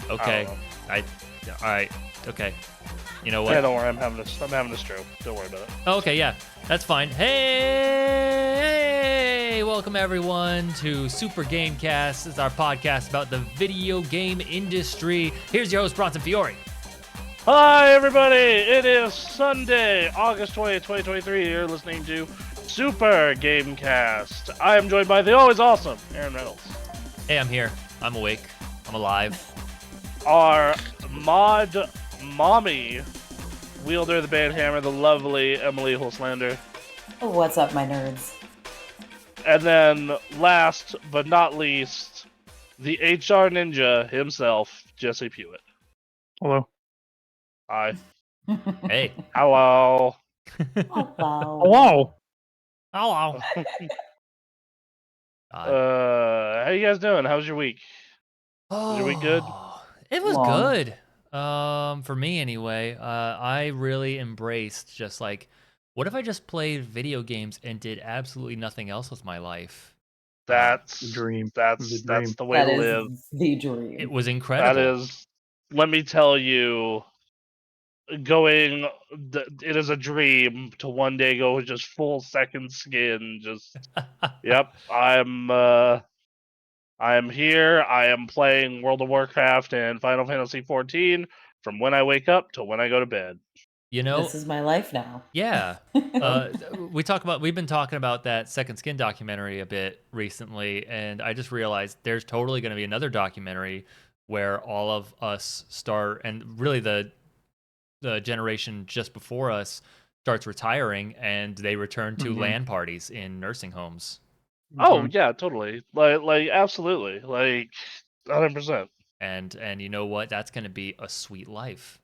Okay. I don't know. All right. Okay. You know what? Yeah, don't worry. I'm having a stroke. Don't worry about it. Okay, yeah, that's fine. Hey, welcome everyone to Super Gamekast. It's our podcast about the video game industry. Here's your host, Bronson Fiore. Hi, everybody. It is Sunday, August 20th, 2023. You're listening to Super Gamecast. I am joined by the always awesome Aaron Reynolds. Hey, I'm here. I'm awake. I'm alive. Our mod mommy, wielder of the band hammer, the lovely Emily Holslander. What's up, my nerds? And then, last but not least, the HR ninja himself, Jesse Pewitt. Hello. Hi. Hey. Hello. Hello. Hello. How you guys doing? How's your week? Was your week good? It was Long. good. For me anyway. I really embraced just like, what if I just played video games and did absolutely nothing else with my life? That's The dream. That's The the way That to is live. the dream. It was incredible. That is, let me tell you, it is a dream to one day go with just full second skin. Just, yep, I'm here. I am playing World of Warcraft and Final Fantasy 14 from when I wake up to when I go to bed. You know, This is my life now. yeah. We've been talking about that Second Skin documentary a bit recently, and I just realized there's totally going to be another documentary where all of us start, and really the generation just before us starts retiring, and they return to LAN parties in nursing homes. Oh yeah, totally. Like absolutely. Like 100%. And you know what? That's going to be a sweet life,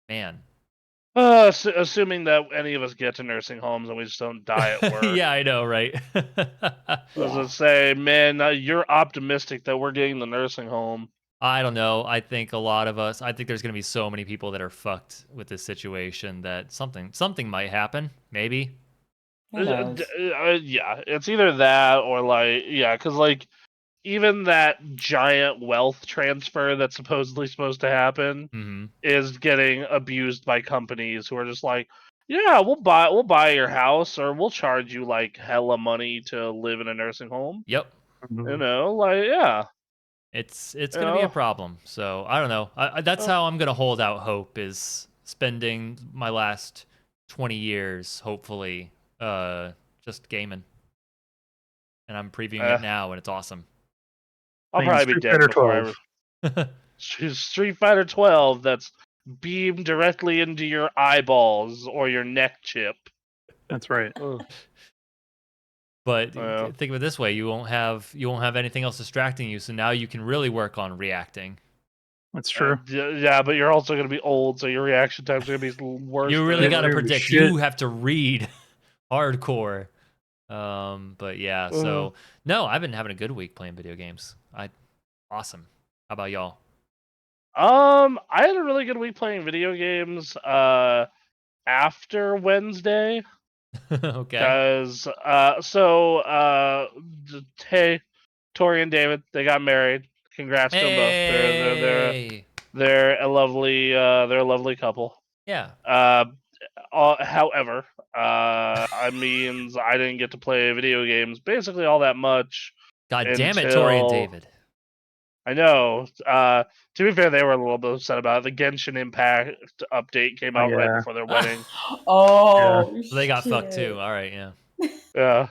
man. Assuming that any of us get to nursing homes and we just don't die at work. Yeah, I know, right? I was gonna say, man, you're optimistic that we're getting the nursing home. I don't know. I think a lot of us. I think there's going to be so many people that are fucked with this situation that something might happen. Maybe. Who knows? Yeah, it's either that or because even that giant wealth transfer that's supposedly supposed to happen is getting abused by companies who are just like, yeah, we'll buy your house or we'll charge you like hella money to live in a nursing home. Yep. You know, yeah. It's going to be a problem. So I don't know. That's how I'm going to hold out hope, is spending my last 20 years, hopefully, just gaming. And I'm previewing it now, and it's awesome. I'll probably be dead before Street Fighter 12 that's beamed directly into your eyeballs or your neck chip. That's right. But think of it this way: you won't have anything else distracting you, so now you can really work on reacting. That's true. Yeah, but you're also going to be old, so your reaction times are going to be worse. You really got to predict. You have to read hardcore. But yeah, so no, I've been having a good week playing video games. Awesome. How about y'all? I had a really good week playing video games. After Wednesday. Okay. Because hey, Tori and David, they got married. Congrats to them both. They're a lovely couple. Yeah. However, I means I didn't get to play video games basically all that much. God damn it, Tori and David. I know. To be fair, they were a little bit upset about it. The Genshin Impact update came out right before their wedding. So they got fucked too. All right, yeah. Yeah.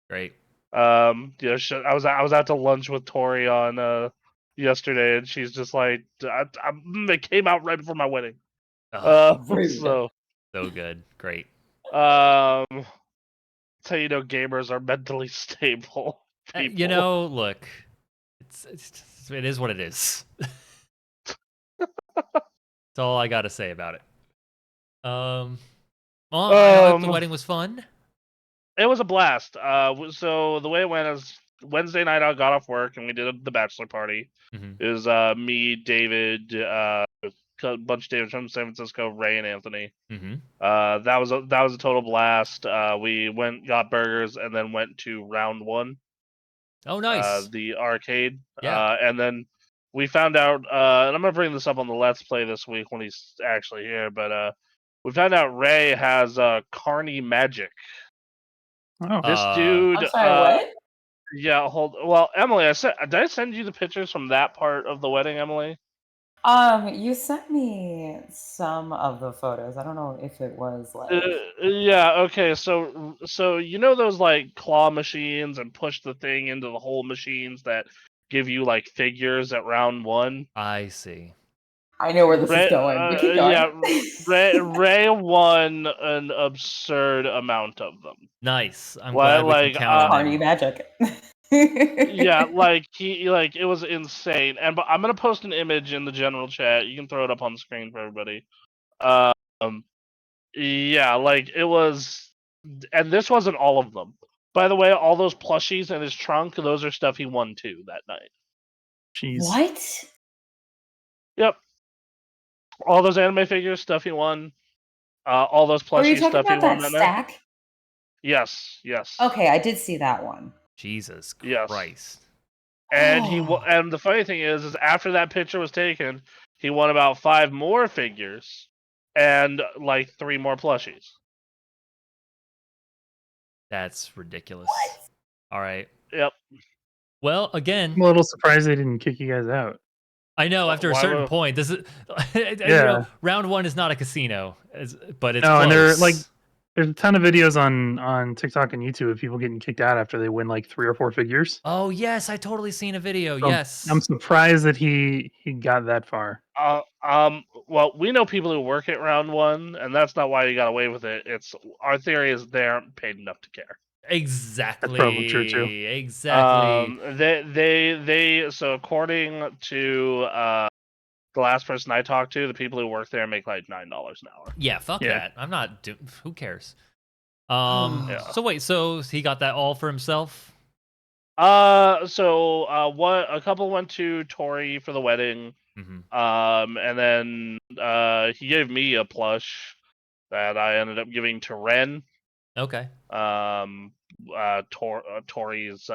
Great. I was out to lunch with Tori on yesterday, and she's just like, it came out right before my wedding. So good. Great. That's how you know gamers are mentally stable. You know, look, it is what it is. That's all I got to say about it. I hope the wedding was fun. It was a blast. So the way it went is Wednesday night I got off work and we did the bachelor party. It was me, David, a bunch of David from San Francisco, Ray and Anthony. That was a total blast. We got burgers, and then went to round one. Oh, nice. The arcade. Yeah. And then we found out, and I'm gonna bring this up on the Let's Play this week when he's actually here. But we found out Ray has Carney magic. Oh, This dude, I'm sorry, what? yeah, well, Emily, did I send you the pictures from that part of the wedding, Emily? You sent me some of the photos. I don't know if it was Uh, like. yeah, okay, so you know those like claw machines and push the thing into the hole machines that give you like figures at round 1? I see. I know where this is going, but keep going. Yeah, Ray won an absurd amount of them. Nice. I'm Well, glad we can like, count on Carney him. magic. yeah, like it was insane. And but I'm gonna post an image in the general chat. You can throw it up on the screen for everybody. Um, yeah, like it was, and this wasn't all of them. By the way, all those plushies in his trunk, those are stuff he won too that night. jeez. What? Yep, all those anime figures, stuff he won. All those Are you plushies, talking stuff he about won that that night. stack? Yes, yes. Okay, I did see that one. Jesus Yes. Christ. And Oh. and the funny thing is after that picture was taken, he won about 5 more figures and like 3 more plushies. That's ridiculous. What? All right. Yep. Well, again, I'm a little surprised they didn't kick you guys out. I know after a Why certain would- point, this is you Yeah. know, round 1 is not a casino, but it's No, close. and there's a ton of videos on TikTok and YouTube of people getting kicked out after they win like 3 or 4 figures. Oh yes, I totally seen a video. So Yes. I'm surprised that he got that far. Well, we know people who work at round 1, and that's not why you got away with it. It's our theory is they aren't paid enough to care. Exactly. That's probably true too. Exactly. They so according to the last person I talked to, the people who work there make like $9 an hour. Yeah, fuck Yeah. that. I'm not who cares? Yeah. So wait, so he got that all for himself? A couple went to Tori for the wedding. Mhm. And then he gave me a plush that I ended up giving to Ren. Okay. Tori's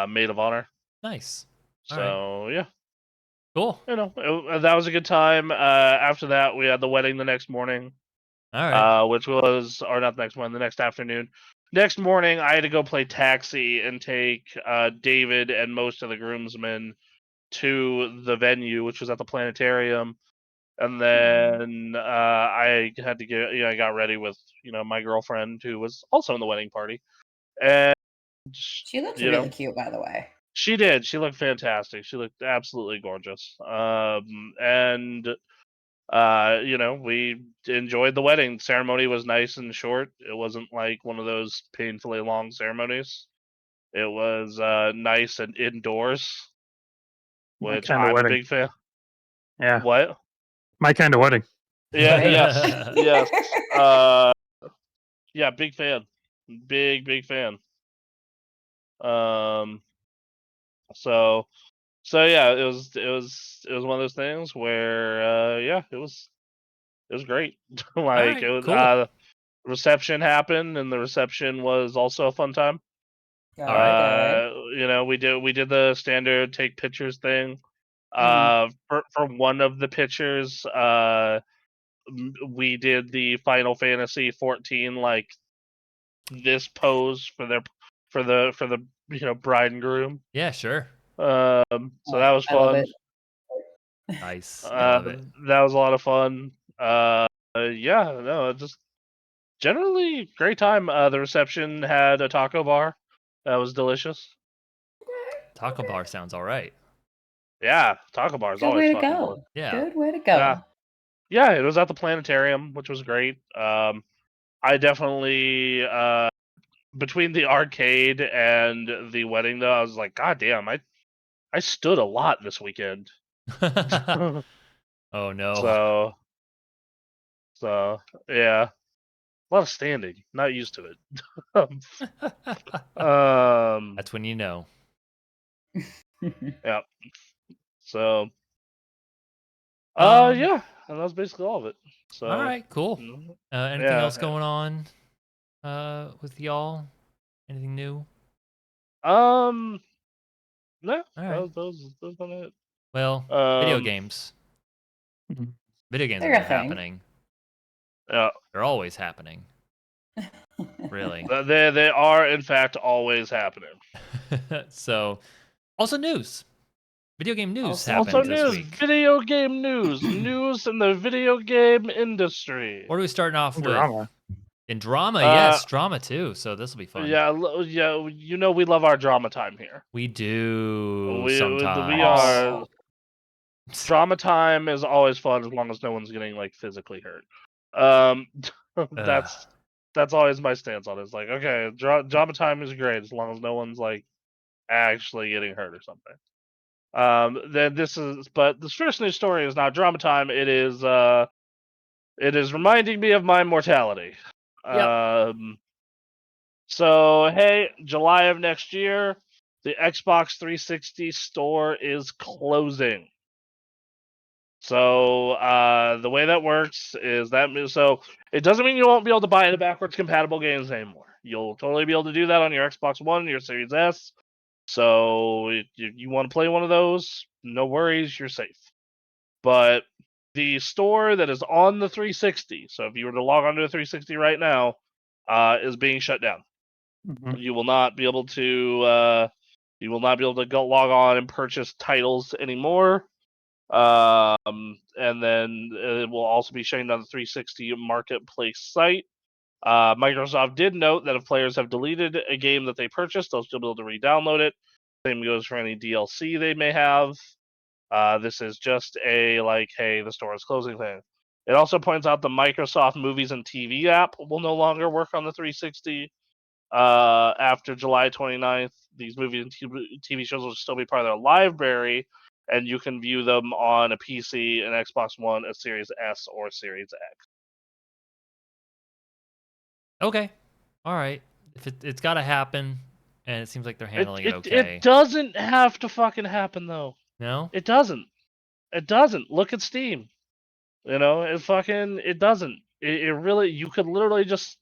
maid of honor. Nice. All So right. yeah, Cool. you know, that was a good time. After that, we had the wedding the next morning. All right. Which was, or not the next morning, the next afternoon. Next morning, I had to go play taxi and take David and most of the groomsmen to the venue, which was at the planetarium. And then I had to get, I got ready with, my girlfriend who was also in the wedding party. And, She looks you really know, cute, by the way. she did. She looked fantastic. She looked absolutely gorgeous. And we enjoyed the wedding. Ceremony was nice and short. It wasn't like one of those painfully long ceremonies. It was nice and indoors, My which kind of I'm a wedding. big fan. Yeah. What? My kind of wedding. Yeah. Right. Yes. Yeah. Big fan. Big fan. Um. So yeah, it was one of those things where it was great. All Like right. it was Cool. reception happened, and the reception was also a fun time. Good, All right. good. We did the standard take pictures thing. For one of the pictures, we did the Final Fantasy 14 like this pose for the bride and groom. Yeah, sure. So that was I love fun. it. Nice. I love it. That was a lot of fun. Yeah, no, just generally great time. The reception had a taco bar that was delicious. Taco bar sounds all right. Yeah, taco bar is Good always way to fucking go. delicious. Yeah. Good way to go. Yeah, it was at the planetarium, which was great. I definitely between the arcade and the wedding though, I was like, God damn, I stood a lot this weekend. Oh no. So yeah, a lot of standing. Not used to it. That's when you know. Yeah. So yeah, and that was basically all of it. So All right, cool. Anything yeah. else going on with y'all? Anything new? No, All right. those on it. Well, video games. Mhm. Video games They're have a been thing. happening. Yeah, They're always happening. Really. they are in fact always happening. So, also news. Video game news Also Also, happened this news, week. video game news, news in the video game industry. What are we starting off with? Drama. In drama, yes, drama too. So this will be fun. Yeah, you know we love our drama time here. We do We sometimes. are drama time is always fun as long as no one's getting like physically hurt. Um, Ugh. that's always my stance on it. It's like okay, drama time is great as long as no one's like actually getting hurt or something. Then but this first news story is not drama time. It is reminding me of my mortality. Yep. So hey, July of next year, the Xbox 360 store is closing. So the way that works is so it doesn't mean you won't be able to buy the backwards compatible games anymore. You'll totally be able to do that on your Xbox One and your Series S. So if you want to play one of those, no worries, you're safe. But the store that is on the 360, so if you were to log onto the 360 right now, is being shut down. Mhm. You will not be able to go log on and purchase titles anymore. And then it will also be shutting down the 360 marketplace site. Microsoft did note that if players have deleted a game that they purchased, they'll still be able to re-download it. Same goes for any DLC they may have. This is just a like, hey, the store is closing thing. It also points out the Microsoft Movies and TV app will no longer work on the 360 after July 29th. These movies and TV shows will still be part of their library, and you can view them on a PC, an Xbox One, a Series S, or Series X. Okay. All right. If it's got to happen, and it seems like they're handling it okay. It doesn't have to fucking happen though. No. It doesn't. It doesn't. Look at Steam. It doesn't. It really you could literally just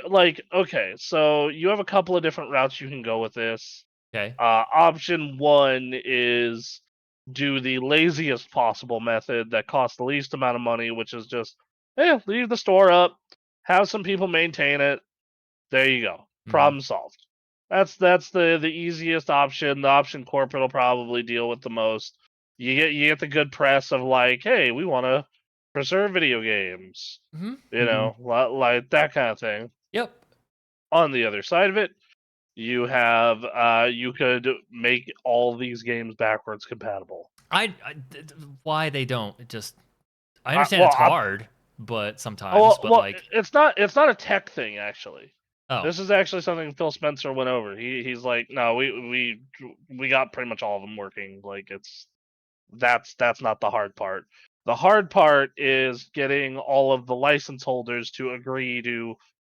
like okay, so you have a couple of different routes you can go with this. Okay. Option one is do the laziest possible method that costs the least amount of money, which is just leave the store up, have some people maintain it. There you go. Mhm. Problem solved. That's the easiest option. The option corporate will probably deal with the most. You get the good press of like, hey, we want to preserve video games, Mhm. Mhm. like that kind of thing. Yep. On the other side of it, you could make all these games backwards compatible. Why they don't? It just I I, understand well, it's I, hard, but sometimes, well, but well, like, it's not a tech thing actually. oh, This is actually something Phil Spencer went over. He's like, no, we got pretty much all of them working. Like that's not the hard part. The hard part is getting all of the license holders to agree to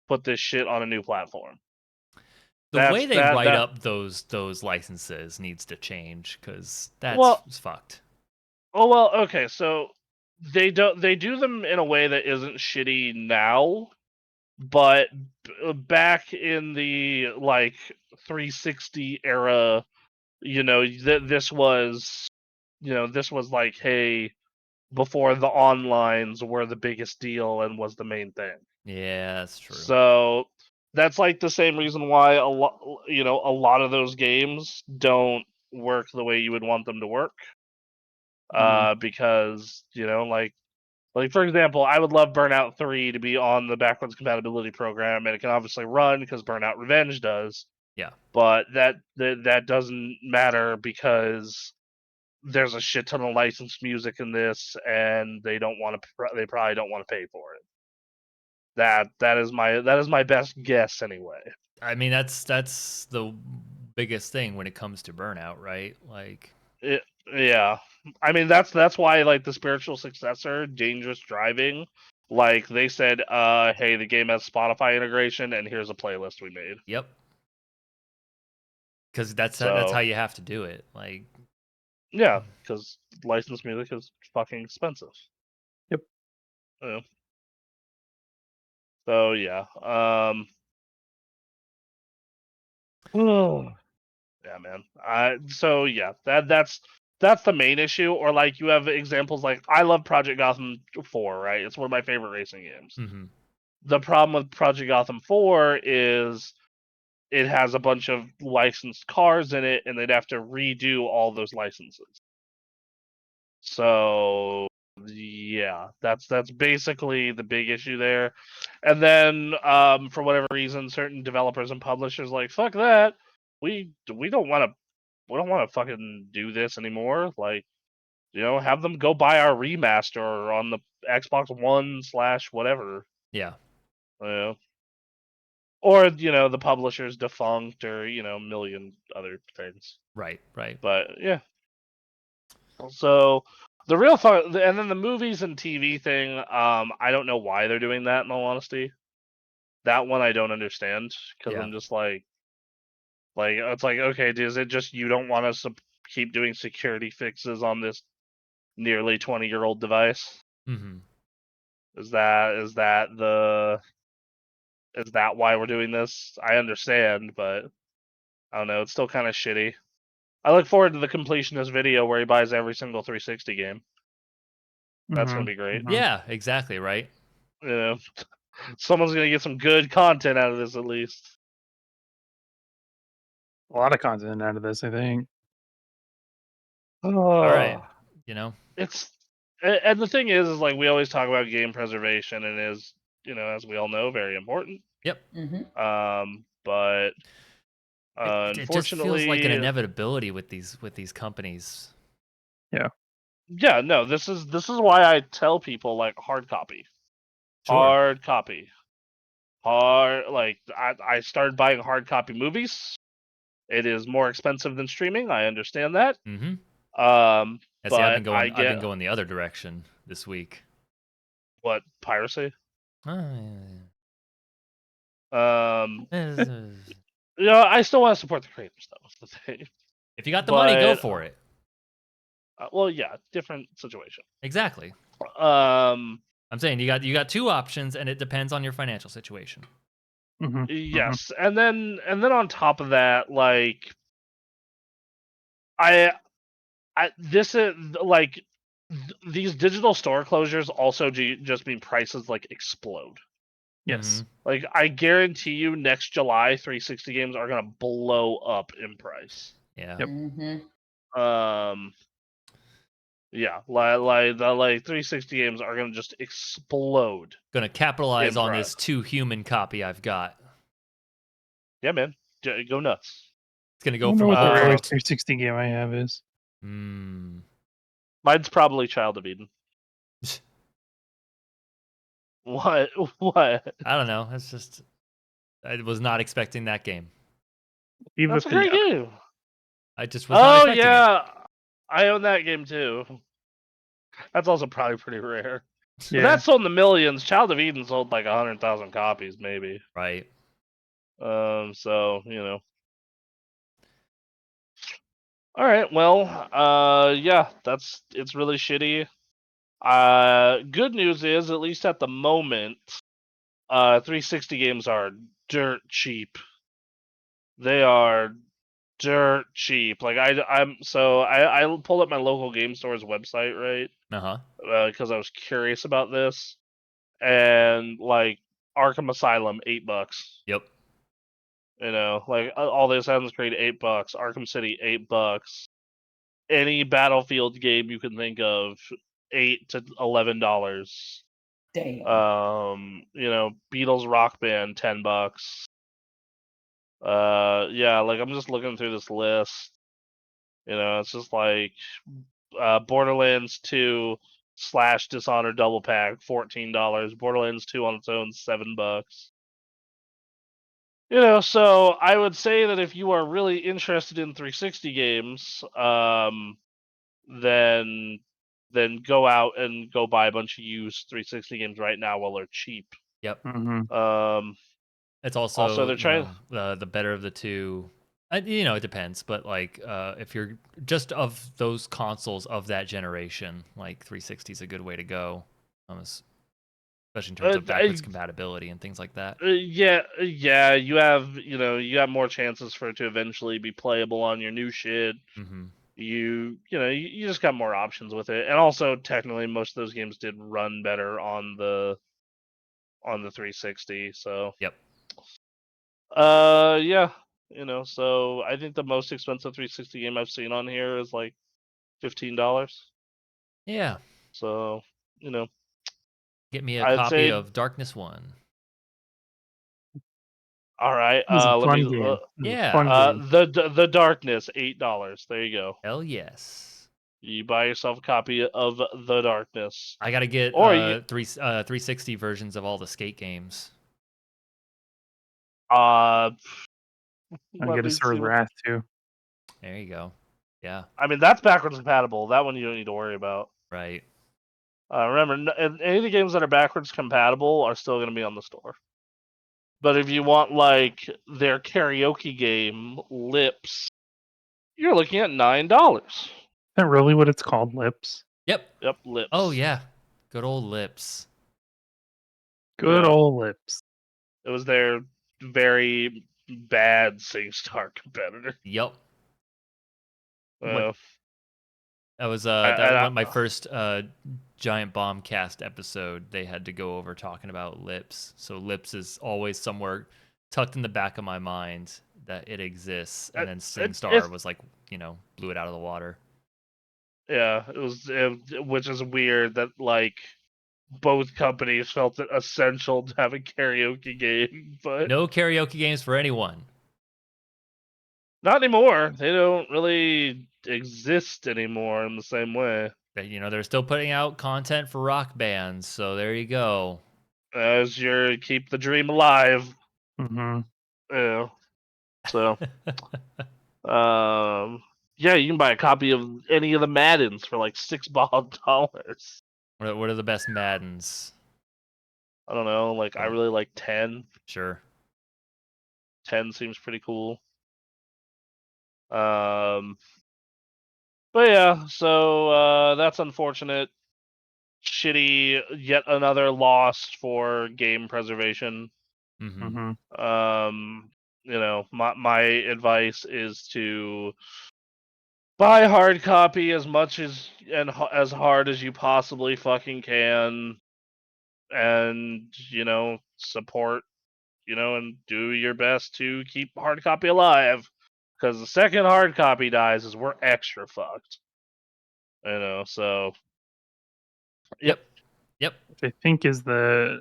put this shit on a new platform. the way That's they write that. up those licenses needs to change because that's Well, fucked. oh well, okay. So they do them in a way that isn't shitty now, but back in the like 360 era, this was like, hey, before the onlines were the biggest deal and was the main thing. Yeah, that's true. So that's like the same reason why a lot of those games don't work the way you would want them to work. Mhm. Because like for example, I would love Burnout 3 to be on the backwards compatibility program, and it can obviously run because Burnout Revenge does. Yeah. But that doesn't matter because there's a shit ton of licensed music in this, and they probably don't want to pay for it. That is my best guess anyway. I mean, that's the biggest thing when it comes to burnout, right? Like, It, yeah, I mean that's why like the spiritual successor, Dangerous Driving, like they said, hey, the game has Spotify integration, and here's a playlist we made. yep, because that's So how you have to do it. Like, yeah, because licensed music is fucking expensive. Yep. Yeah. So yeah. Yeah, man. So yeah, that's the main issue. Or like you have examples like I love Project Gotham 4, right? It's one of my favorite racing games. Mm-hmm. The problem with Project Gotham 4 is it has a bunch of licensed cars in it, and they'd have to redo all those licenses. So yeah, that's basically the big issue there. And then for whatever reason, certain developers and publishers like fuck that. We don't want to fucking do this anymore. Like, have them go buy our remaster on the Xbox One / whatever. Yeah. You know? Or the publisher's defunct, or a million other things. Right. But yeah. So the real fun, and then the movies and TV thing. I don't know why they're doing that. In all honesty, that one I don't understand, because Yeah. I'm just like it's like, okay, is it just you don't want us to keep doing security fixes on this nearly 20-year-old device? Mm-hmm. Is that why we're doing this? I understand, but I don't know. It's still kind of shitty. I look forward to the completionist video where he buys every single 360 game. That's gonna be great. Yeah, exactly, right? You know, someone's gonna get some good content out of this at least. A lot of content out of this, I think. All right. Oh, It's and the thing is like we always talk about game preservation, and is as we all know, very important. Yep. But It just feels like an unfortunately, inevitability with these companies. yeah, no, this is why I tell people like hard copy. Sure. Hard copy. Like I started buying hard copy movies. It is more expensive than streaming. I understand that. Mm-hmm. See, I've But been I going get the other direction this week. what piracy. Oh, Um, yeah. I still want to support the creators though. That's the thing. If you got the money, go But for it. well, yeah, different situation. Exactly. Um, I'm saying you got two options, and it depends on your financial situation. yes, and then on top of that, like I this is like these digital store closures also just mean prices like explode. Yes. Like I guarantee you, next July 360 games are gonna blow up in price. Yeah. Yep. Yeah, like the 360 games are gonna just explode. Gonna capitalize in on price. this 2 human copy I've got. Yeah, man, go nuts. It's gonna I go don't know from what the a rarest 360 game I have is. Mine's probably Child of Eden. What? What? I don't know. It's just I was not expecting that game. Viva That's a great Pinata. game. I just was not Oh expecting it. yeah, I own that game too. That's also probably pretty rare. But Yeah. that sold in the millions. Child of Eden sold like 100,000 copies, maybe. Right. So All right. Well, yeah, it's really shitty. Good news is, at least at the moment, 360 games are dirt cheap. They are dirt cheap. Like I pulled up my local game store's website, right? Because I was curious about this, and like Arkham Asylum, $8. Yep. Like all the Assassin's Creed, $8. Arkham City, $8. Any Battlefield game you can think of, $8 to $11. Damn. Beatles Rock Band, $10. Yeah, like I'm just looking through this list. It's just like Borderlands 2 / Dishonored double pack, $14. Borderlands 2 on its own, $7. So I would say that if you are really interested in 360 games, then go out and go buy a bunch of used 360 games right now while they're cheap. Yep. It's Also, also they're trying the better of the two. It depends, but like if you're just of those consoles of that generation, like 360 is a good way to go. especially in terms of backwards I- compatibility and things like that. I- In terms of backwards I- compatibility and things like that. yeah, you have more chances for it to eventually be playable on your new shit. Mm-hmm. You just got more options with it, and also technically most of those games did run better on the 360. So Yep. yeah, so I think the most expensive 360 game I've seen on here is like $15. Yeah. So Get me a I'd copy say of Darkness 1. all right. It was a Let me fun game. It was a Yeah. fun game. the Darkness, $8. There you go. Hell yes. You buy yourself a copy of The Darkness. I got to get Or you 360 versions of all the skate games. I'll let get a me Sword see of what. Wrath too. There you go. Yeah. I mean, that's backwards compatible. That one you don't need to worry about. Right. Remember, any of the games that are backwards compatible are still going to be on the store. But if you want like their karaoke game, Lips, you're looking at $9. Is that really what it's called? Lips. Yep. Yep, Lips. Oh yeah. Good old Lips. Good Yeah. old Lips. It was their very bad SingStar competitor. Yep. Uh, That was I- that and one I- of my first Giant Bomb Cast episode. They had to go over talking about Lips. So Lips is always somewhere tucked in the back of my mind that it exists, and then SingStar it's- was like, blew it out of the water. yeah, which is weird that like both companies felt it essential to have a karaoke game, but No karaoke games for anyone. not anymore. They don't really exist anymore in the same way. But, they're still putting out content for rock bands, so there you go. As your keep the dream alive. Mm-hmm. Yeah. So, yeah, you can buy a copy of any of the Maddens for like $6. What are the best Maddens? I don't know. Like, I Yeah. really like 10. Sure. 10 seems pretty cool. But yeah, so that's unfortunate. Shitty, yet another loss for game preservation. Mm-hmm. My advice is to buy hard copy as much as hard as you possibly fucking can, and support, and do your best to keep hard copy alive. Because the second hard copy dies, is we're extra fucked. So. Yep. Which I think is I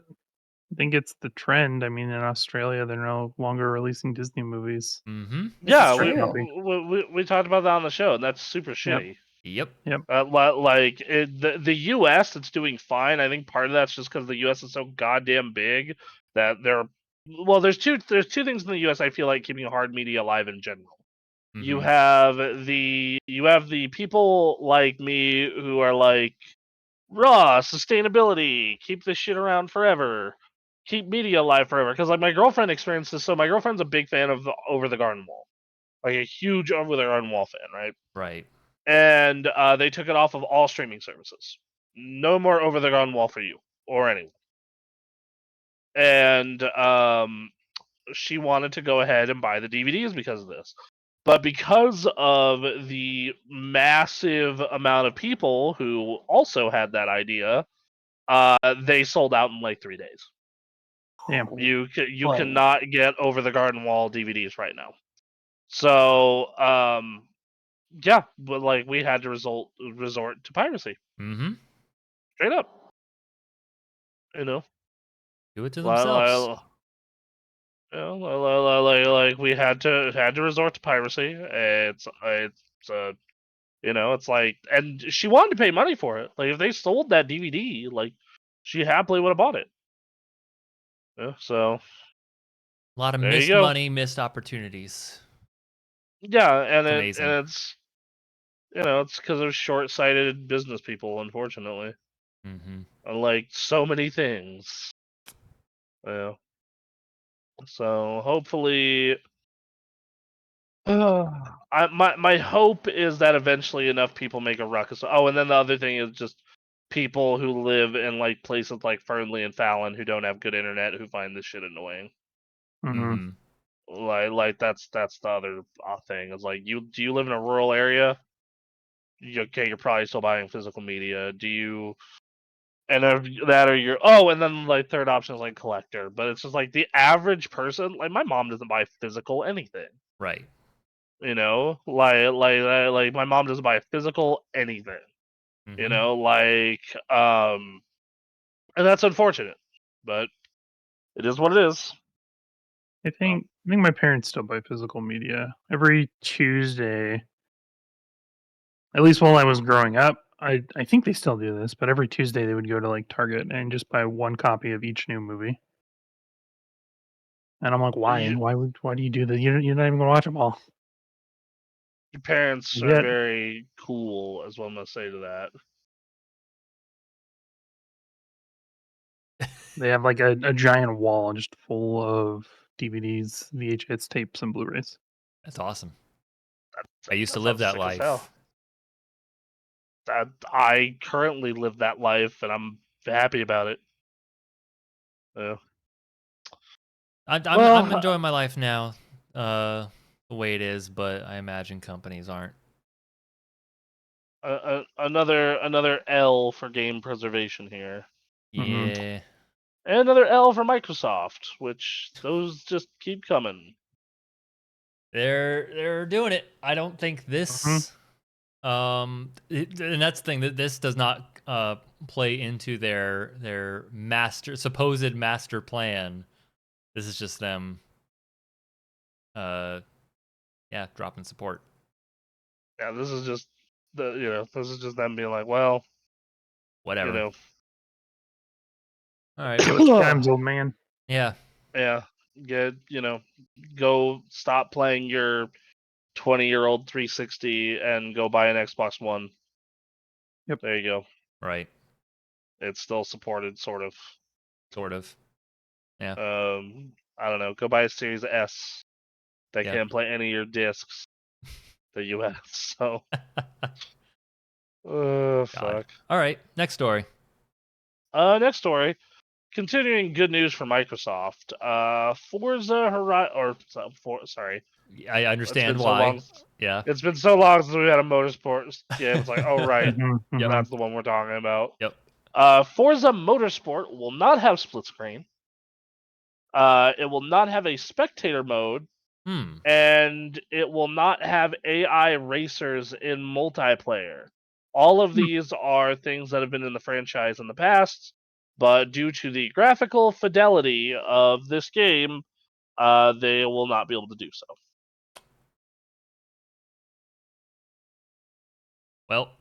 think it's the trend. I mean, in Australia, they're no longer releasing Disney movies. Mm-hmm. This is Yeah, true. we talked about that on the show, and that's super shitty. Yep. Like the U.S. it's doing fine. I think part of that's just because the U.S. is so goddamn big that there's two things in the U.S. I feel like keeping hard media alive in general. Mm-hmm. You have the people like me who are like raw sustainability, keep this shit around forever, keep media alive forever. Because like my girlfriend experienced this. So my girlfriend's a big fan of Over the Garden Wall, like a huge Over the Garden Wall fan, right? Right. And they took it off of all streaming services. No more Over the Garden Wall for you or anyone. And she wanted to go ahead and buy the DVDs because of this. But because of the massive amount of people who also had that idea, they sold out in like 3 days. Damn. You Boy. cannot get Over the Garden Wall DVDs right now. So yeah, but like we had to resort to piracy. Mm-hmm. Straight up. Do it to themselves. Like we had to resort to piracy. It's it's like, and she wanted to pay money for it. Like if they sold that DVD, like she happily would have bought it. Yeah, so A lot of there you missed go. money, missed opportunities. Yeah, and It's amazing. it's it's because of short-sighted business people, unfortunately. Mm-hmm. Unlike so many things. Yeah. So hopefully, my hope is that eventually enough people make a ruckus. Oh, and then the other thing is just people who live in like places like Fernley and Fallon who don't have good internet who find this shit annoying. Mm-hmm. Like that's the other thing. Is like, do you live in a rural area? Okay, you're probably still buying physical media. Do you? And that or you're and then like third option is like collector, but it's just like the average person. Like my mom doesn't buy physical anything. Right. You know, like my mom doesn't buy physical anything. You know, like and that's unfortunate, but it is what it is. I think my parents still buy physical media every Tuesday. At least while I was growing up, I think they still do this, but every Tuesday they would go to like Target and just buy one copy of each new movie. And I'm like, why? You, Why do you do that? You're not even gonna watch them all. your parents are Yet very cool, is what I'm gonna say to that. they have like a giant wall just full of DVDs, VHS tapes, and Blu-rays. That's awesome. I used That to live sounds that sick as hell. life. That I currently live that life, and I'm happy about it. Yeah. I'm enjoying my life now, the way it is, but I imagine companies aren't. Another L for game preservation here, Mm-hmm. Yeah. and another L for Microsoft, which those just keep coming. They're doing it. I don't think this and that's the thing, that this does not play into their supposed master plan. This is just them dropping support. Yeah, this is just this is just them being like, well, Whatever. you All right. Switch times, old man. Yeah. yeah, go stop playing your 20-year-old 360 and go buy an Xbox One. Yep. There you go. Right. It's still supported, sort of. Sort of. Yeah. I don't know. Go buy a Series S. They Yeah. can't play any of your discs. The US. So. God. Fuck. All right. Next story. Next story. Continuing good news for Microsoft. Forza Horizon, sorry. I It's been understand so why. long. Yeah. It's been so long since we had a motorsport game. It's like, oh right, Yep. that's the one we're talking about. Yep. Forza Motorsport will not have split screen. It will not have a spectator mode, and it will not have AI racers in multiplayer. All of these are things that have been in the franchise in the past, but due to the graphical fidelity of this game, they will not be able to do so. Well,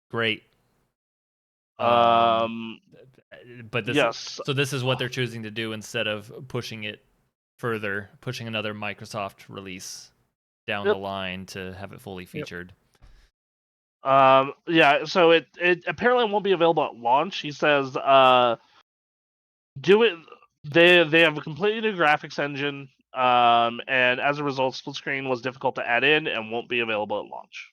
great. But yes. this is what they're choosing to do instead of pushing it further, pushing another Microsoft release down the line to have it fully featured. Yeah, so it apparently won't be available at launch. He says do it they have a completely new graphics engine, and as a result split screen was difficult to add in and won't be available at launch.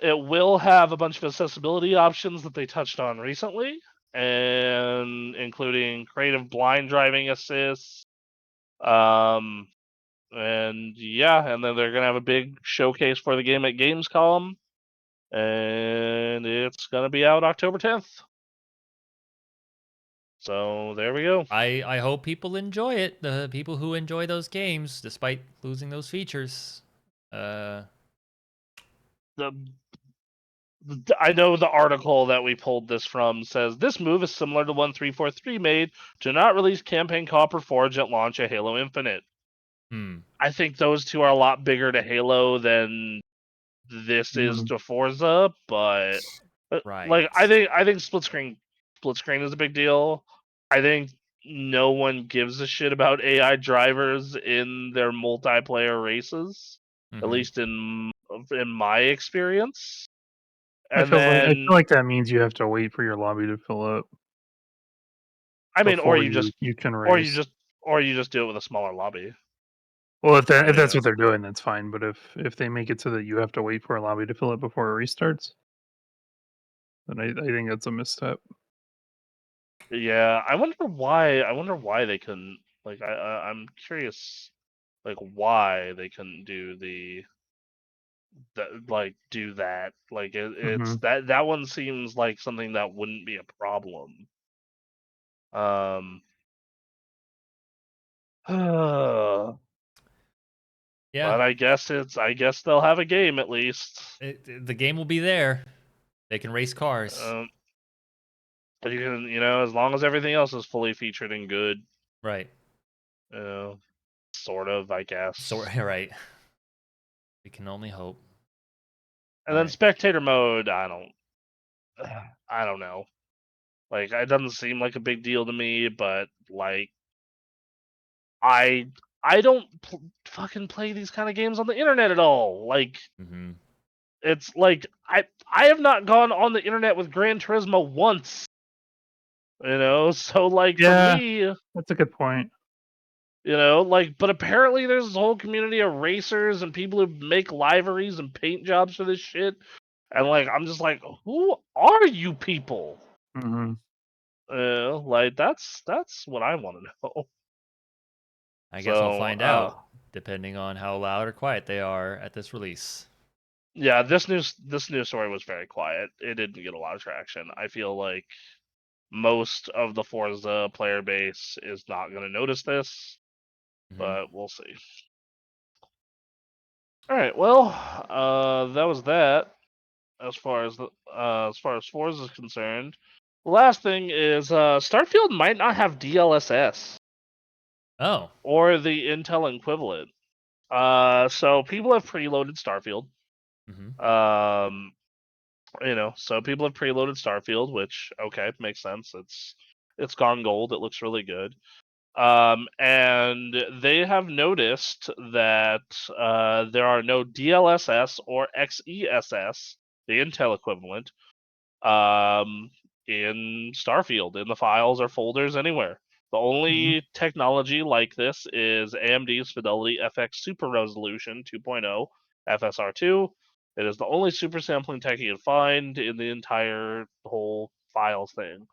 It will have a bunch of accessibility options that they touched on recently, and including creative blind driving assist. And then they're gonna have a big showcase for the game at Gamescom, and it's gonna be out October 10th. So there we go. I hope people enjoy it. The people who enjoy those games, despite losing those features. I know the article that we pulled this from says this move is similar to one 343 made to not release campaign Copper Forge at launch of Halo Infinite. I think those two are a lot bigger to Halo than this is to Forza, but Right. like I think split screen is a big deal. I think no one gives a shit about AI drivers in their multiplayer races, at least in my experience. I And feel then like that means you have to wait for your lobby to fill up. I mean, or before you you can race. just do it with a smaller lobby. Well, if that's what they're doing, that's fine. But if they make it so that you have to wait for a lobby to fill it before it restarts, then I think that's a misstep. Yeah, I wonder why. I wonder why they couldn't. Like, I'm curious, like why they couldn't do do that. Like, it's Mhm. that one seems like something that wouldn't be a problem. Um. Yeah, But I guess they'll have a game at least. the game will be there. They can race cars. Um, but you can, as long as everything else is fully featured and good, Right. sort of, I So guess. right. We can only hope. And All then right. spectator mode, I don't know. Like, it doesn't seem like a big deal to me, but like, I I don't fucking play these kind of games on the internet at all. Like, Mm-hmm. it's like I have not gone on the internet with Gran Turismo once. So like for Yeah, me, that's a good point. but apparently there's this whole community of racers and people who make liveries and paint jobs for this shit. And like, I'm just like, who are you people? Hmm. Like that's what I want to know. I guess I'll So, find out depending on how loud or quiet they are at this release. yeah, this news story was very quiet. It didn't get a lot of traction. I feel like most of the Forza player base is not going to notice this, Mm-hmm. but we'll see. All right, well, that was that. As far as Forza is concerned. The last thing is Starfield might not have DLSS Oh. or the Intel equivalent. So people have preloaded Starfield. Mm-hmm. So people have preloaded Starfield, which okay, makes sense. It's gone gold. It looks really good. And they have noticed that there are no DLSS or XESS, the Intel equivalent, um, in Starfield, in the files or folders anywhere. The Hmm. only technology like this is AMD's Fidelity FX Super Resolution 2.0 FSR2. It is the only super sampling tech you can find in the entire whole files thing.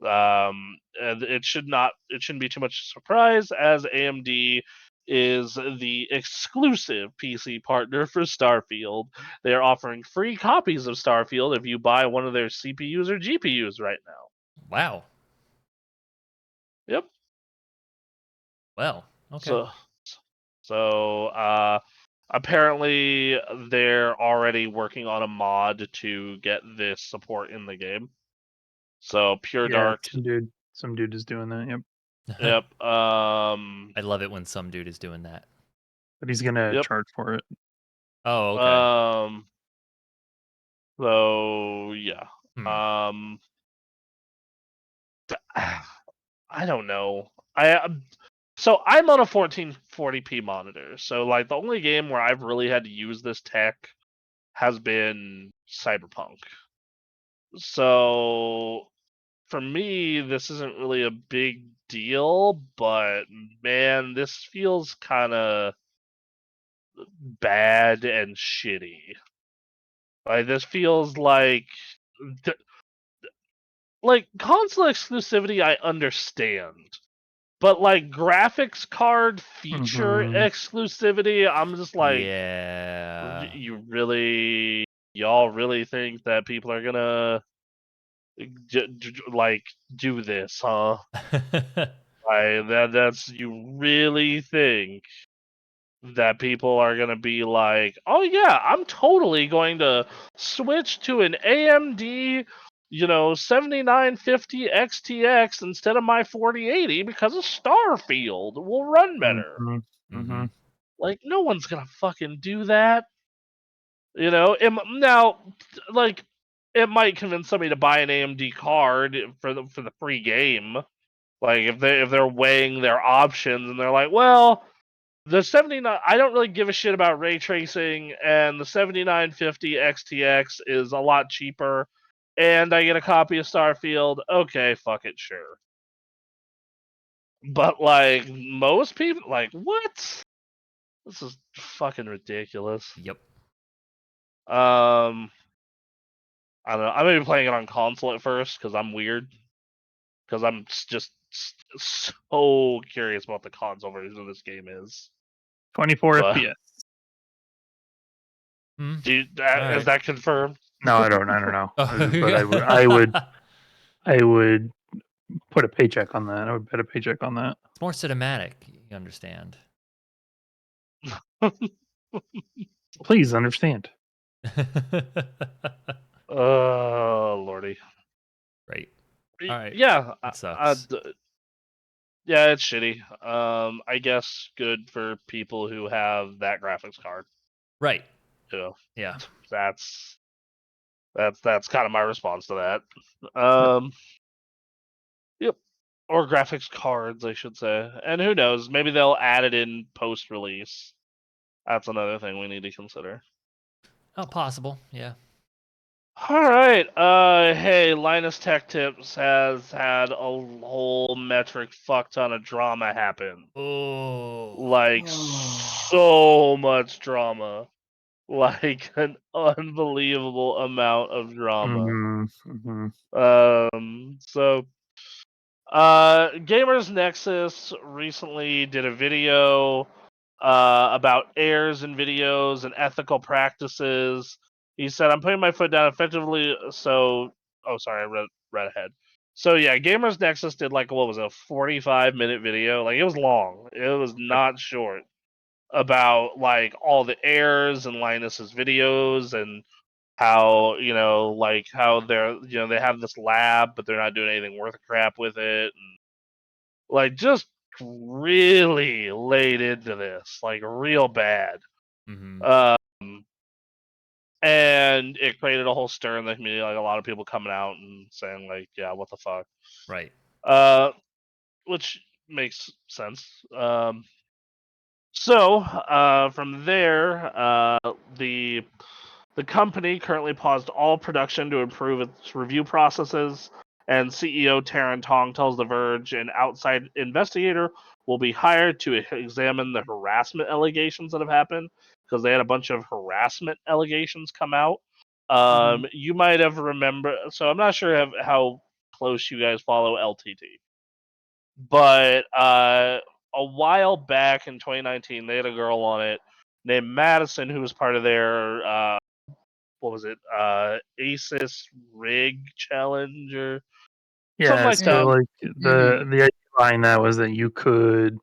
And it shouldn't be too much surprise as AMD is the exclusive PC partner for Starfield. They are offering free copies of Starfield if you buy one of their CPUs or GPUs right now. Wow. Yep. Well. Okay. So apparently they're already working on a mod to get this support in the game. So Pure Yeah, Dark, some dude is doing that. Yep, yep. I love it when some dude is doing that. but he's gonna Yep. charge for it. Oh, okay. Um So yeah. Hmm. Um, I don't know. So I'm on a 1440p monitor. So like the only game where I've really had to use this tech has been Cyberpunk. So for me, this isn't really a big deal, but man, this feels kind of bad and shitty. Like this feels th- like console exclusivity I understand. But like graphics card feature Hmm. exclusivity, I'm just like, Yeah. y'all really think that people are gonna like do this, huh? That's you really think that people are gonna be like, oh yeah, I'm totally going to switch to an AMD, 7950 XTX instead of my 4080 because of Starfield will run better. Hmm. Mm-hmm. Hmm. Like, no one's gonna fucking do that. Now, like, it might convince somebody to buy an AMD card for the free game. Like, if they're weighing their options and they're like, well, the 79, I don't really give a shit about ray tracing, and the 7950 XTX is a lot cheaper, and I get a copy of Starfield. Okay, fuck it, sure. But like most people, like what? This is fucking ridiculous. Yep. I don't know. I may be playing it on console at first because I'm weird. Because I'm just so curious about the console version of this game is. 24 But FPS. is Alright. that confirmed? No, I don't know. Oh, But I would put a paycheck on that. I would bet a paycheck on that. It's more cinematic, you understand. Please understand. Oh lordy. Right. Alright. Yeah. It sucks. Yeah, it's shitty. I guess good for people who have that graphics card. Right. You know, Yeah. that's kind of my response to that. Yep. Or graphics cards, I should say. And who knows? Maybe they'll add it in post release. That's another thing we need to consider. Oh, possible. Yeah. All right. Hey, Linus Tech Tips has had a whole metric fuck ton of drama happen. Oh. Like so much drama. Like an unbelievable amount of drama. So Gamers Nexus recently did a video about errors in videos and ethical practices. He said, "I'm putting my foot down effectively." So, oh, sorry, I read ahead. So yeah, Gamers Nexus did like what was it, a 45-minute video? Like it was long. It was not short about like all the errors in Linus's videos and how like how they're they have this lab but they're not doing anything worth a crap with it, and like just really laid into this like real bad. Mm-hmm. And it created a whole stir in the community, like a lot of people coming out and saying like, yeah, what the fuck. Right. Which makes sense. So from there, the company currently paused all production to improve its review processes, and CEO Taryn Tong tells The Verge an outside investigator will be hired to examine the harassment allegations that have happened, because they had a bunch of harassment allegations come out. You might have remembered, so I'm not sure how close you guys follow LTT, but a while back in 2019, they had a girl on it named Madison who was part of their what was it? ASIS rig challenge or something Yeah, like so that. like the idea behind that was that you could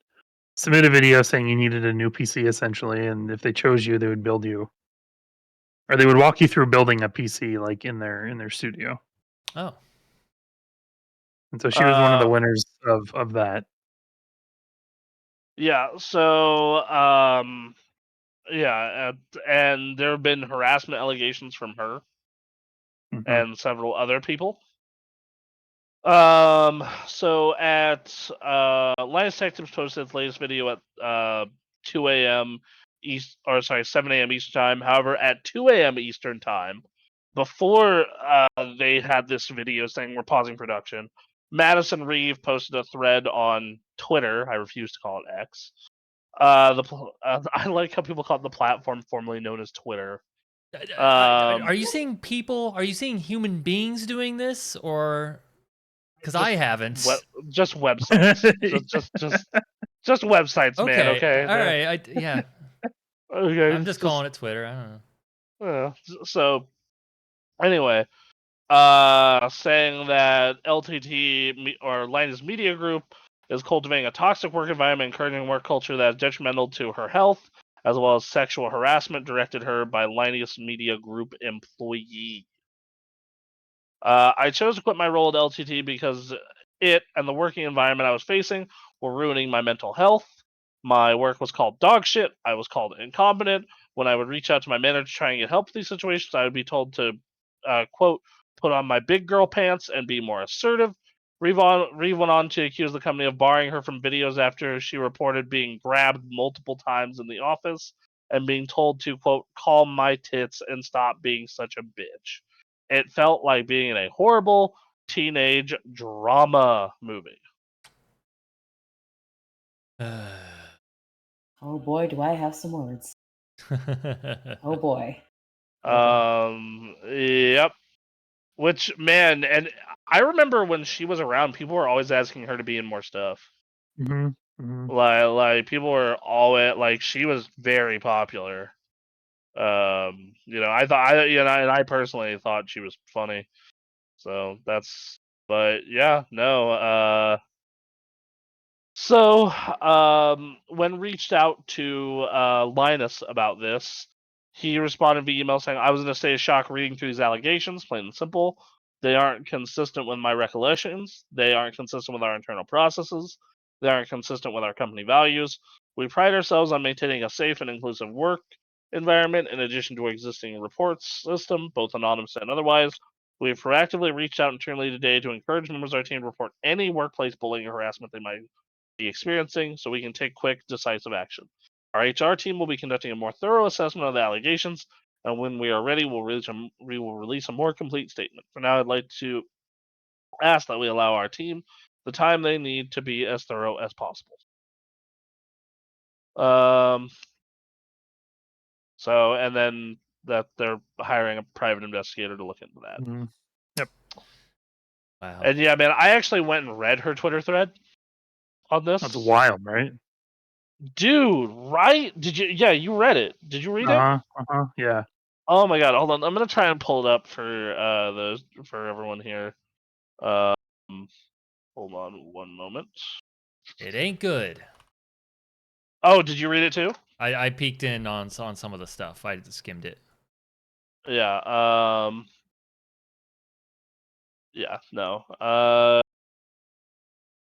submit a video saying you needed a new PC essentially, and if they chose you, they would build you, or they would walk you through building a PC like in their studio. Oh. And so she was one of the winners of that. Yeah. So yeah, and there have been harassment allegations from her and several other people. So at Linus Tech Tips posted its latest video at 2 a.m. East, or sorry, 7 a.m. Eastern time. However, at 2 a.m. Eastern time, before they had this video saying we're pausing production, Madison Reeve posted a thread on Twitter. I refuse to call it X. I like how people call it the platform formerly known as Twitter. Are you seeing people? Are you seeing human beings doing this, or because I haven't? Just websites. just websites, Okay. man. Okay. All right. Yeah. Okay. I'm just calling it Twitter. I don't know. So anyway, saying that LTT or Linus Media Group is cultivating a toxic work environment, encouraging a work culture that is detrimental to her health, as well as sexual harassment directed her by Linus Media Group employee. I chose to quit my role at LTT because it and the working environment I was facing were ruining my mental health. My work was called dog shit. I was called incompetent. When I would reach out to my manager to try and get help with these situations, I would be told to, quote, put on my big girl pants and be more assertive. Reeve went on to accuse the company of barring her from videos after she reported being grabbed multiple times in the office and being told to, quote, calm my tits and stop being such a bitch. It felt like being in a horrible teenage drama movie. Oh boy, do I have some words. Oh boy. Yep. Which, man, and I remember when she was around, people were always asking her to be in more stuff. Like people were always like, she was very popular. I thought and I personally thought she was funny. So but yeah, no. So, when reached out to Linus about this, he responded via email saying, "I was in a state of shock reading through these allegations, plain and simple. They aren't consistent with my recollections. They aren't consistent with our internal processes. They aren't consistent with our company values. We pride ourselves on maintaining a safe and inclusive work environment in addition to our existing reports system, both anonymous and otherwise. We've proactively reached out internally today to encourage members of our team to report any workplace bullying or harassment they might be experiencing so we can take quick, decisive action. Our HR team will be conducting a more thorough assessment of the allegations, and when we are ready, we will release a more complete statement. For now, I'd like to ask that we allow our team the time they need to be as thorough as possible." And then that they're hiring a private investigator to look into that. Yep. Wow. And yeah, man, I actually went and read her Twitter thread on this. That's wild, right? Dude, right? Did you? Yeah, you read it. Did you read it? Yeah. Oh my god, hold on. I'm gonna try and pull it up for everyone here. Um, hold on one moment. It ain't good. Oh, did you read it too? I peeked in on some of the stuff. I skimmed it. Yeah. Yeah. No. I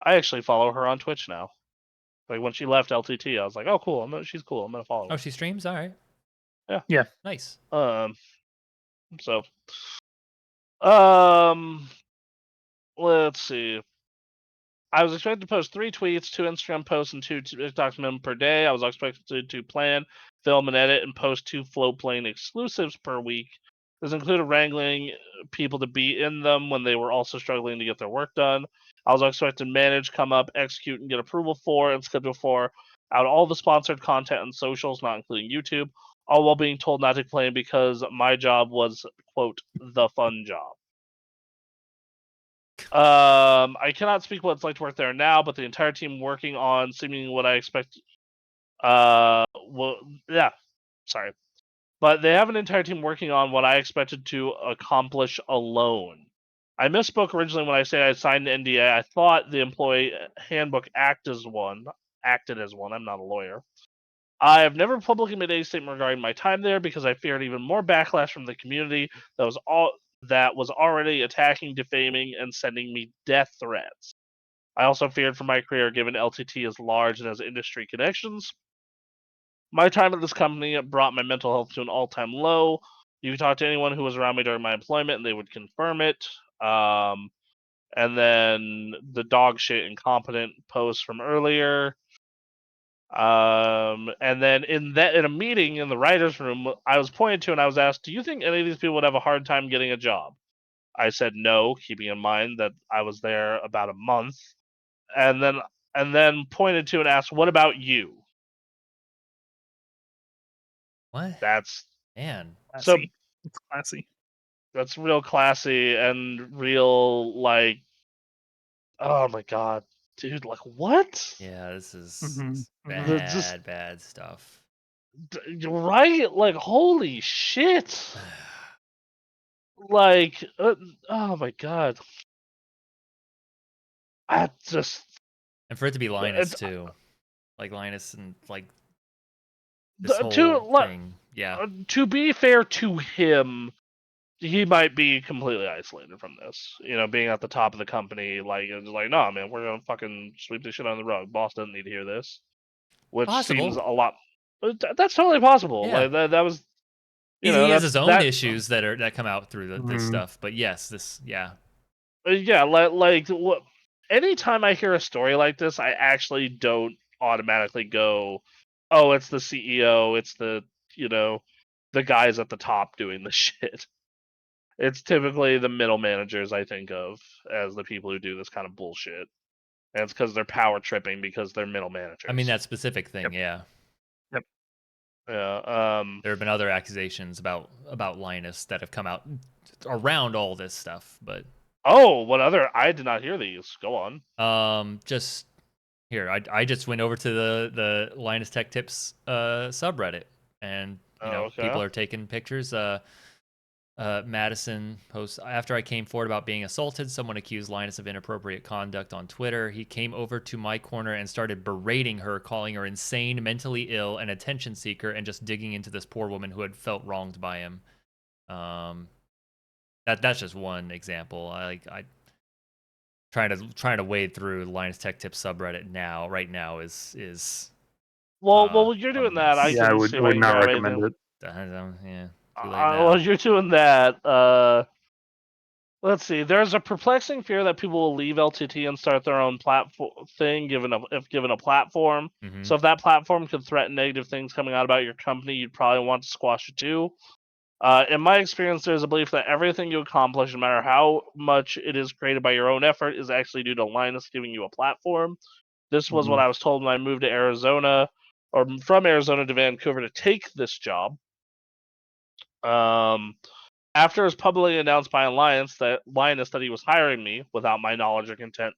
actually follow her on Twitch now. Like when she left LTT, I was like, oh cool. She's cool. I'm gonna follow her. Oh, she streams. All right. Yeah. Nice. So. Let's see. I was expected to post 3 tweets, 2 Instagram posts, and 2 TikToks minimum per day. I was expected to plan, film, and edit, and post 2 Floatplane exclusives per week. This included wrangling people to be in them when they were also struggling to get their work done. I was expected to manage, come up, execute, and get approval for, and schedule for out all the sponsored content and socials, not including YouTube, all while being told not to complain because my job was, quote, the fun job. I cannot speak what it's like to work there now, but the entire team working on seeming what I expect. Sorry, but they have an entire team working on what I expected to accomplish alone. I misspoke originally when I said I signed an NDA. I thought the employee handbook acted as one. I'm not a lawyer. I have never publicly made any statement regarding my time there because I feared even more backlash from the community that was already attacking, defaming, and sending me death threats. I also feared for my career given LTT is large and has industry connections. My time at this company brought my mental health to an all-time low. You can talk to anyone who was around me during my employment and they would confirm it. And then the dog shit incompetent post from earlier. And then in a meeting in the writers' room, I was pointed to and I was asked, "Do you think any of these people would have a hard time getting a job?" I said no, keeping in mind that I was there about a month, and then pointed to and asked, "What about you?" What? That's Man. so Classy. It's classy. that's real classy and real like, oh my god, dude, like what? Yeah, this is Just bad stuff. right, like holy shit, like oh my god, I just And for it to be Linus it's too, like Linus and like this whole thing. Yeah. to be fair to him, he might be completely isolated from this. Being at the top of the company, like it's like, nah, man, we're gonna fucking sweep this shit on the rug. Boss doesn't need to hear this, which seems Possible. a lot. That's totally possible. Yeah. Like that was, He has that's his own that. issues that come out through this stuff. But yes, this Yeah, like what? Anytime I hear a story like this, I actually don't automatically go, "Oh, it's the CEO. It's the guys at the top doing the shit." It's typically the middle managers I think of as the people who do this kind of bullshit. And it's because they're power tripping because they're middle managers. I mean that specific thing, yeah. Yeah. There have been other accusations about Linus that have come out around all this stuff, but Oh, what other? I did not hear these. Go on. just here, I just went over to the Linus Tech Tips subreddit, and people Okay. are taking pictures. Madison posts, after I came forward about being assaulted, someone accused Linus of inappropriate conduct on Twitter. He came over to my corner and started berating her, calling her insane, mentally ill, and attention seeker, and just digging into this poor woman who had felt wronged by him. That's just one example. I trying to wade through the Linus Tech Tips subreddit right now is Well, you're a doing that. I mess. Yeah, can see I if I would can not grab recommend anything. it. Yeah, too late now. Well, you're doing that. Let's see. There's a perplexing fear that people will leave LTT and start their own platform thing, if given a platform. Mm-hmm. So if that platform could threaten negative things coming out about your company, you'd probably want to squash it too. In my experience, there's a belief that everything you accomplish, no matter how much it is created by your own effort, is actually due to Linus giving you a platform. This was what I was told when I moved to Arizona, or from Arizona to Vancouver to take this job. After it was publicly announced by Linus that he was hiring me without my knowledge or consent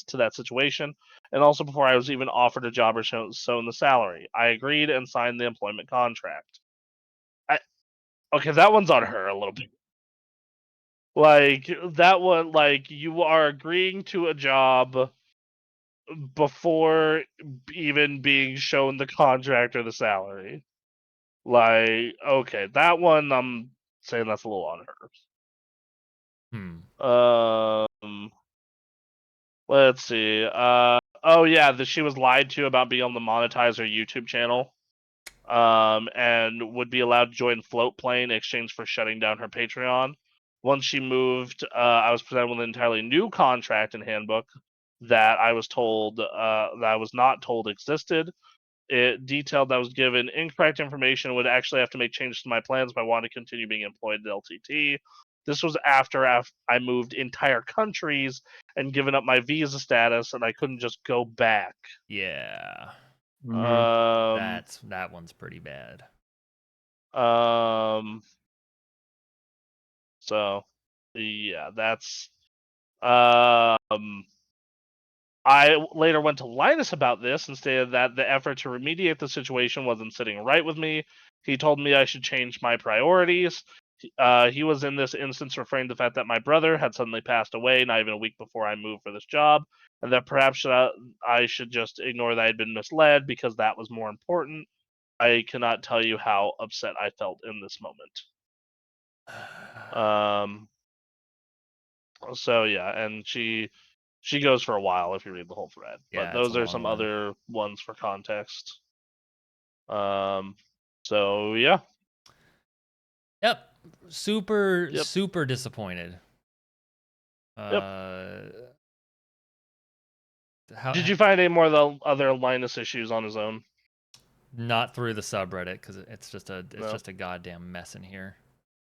to that situation, and also before I was even offered a job or shown the salary, I agreed and signed the employment contract. Okay, that one's on her a little bit. Like that one, like you are agreeing to a job before even being shown the contract or the salary. Like, okay, that one I'm saying that's a little on her. Let's see. Oh yeah, she was lied to about being able to monetize her YouTube channel. And would be allowed to join Floatplane in exchange for shutting down her Patreon. Once she moved, I was presented with an entirely new contract and handbook that I was told that I was not told existed. It detailed that I was given incorrect information and would actually have to make changes to my plans if I wanted to continue being employed at LTT. This was after I moved entire countries and given up my visa status, and I couldn't just go back. Yeah. Um, That one's pretty bad. So, yeah, that's. I later went to Linus about this and stated that the effort to remediate the situation wasn't sitting right with me. He told me I should change my priorities. He was in this instance referring to the fact that my brother had suddenly passed away not even a week before I moved for this job, and that perhaps I should just ignore that I had been misled because that was more important. I cannot tell you how upset I felt in this moment. So yeah, and she goes for a while if you read the whole thread. Yeah, But it's a those are long some one. other ones for context. So yeah. Yep. Super Yep. super disappointed. Yep. How Did you find any more of the other Linus issues on his own? Not through the subreddit because it's just No. just a goddamn mess in here.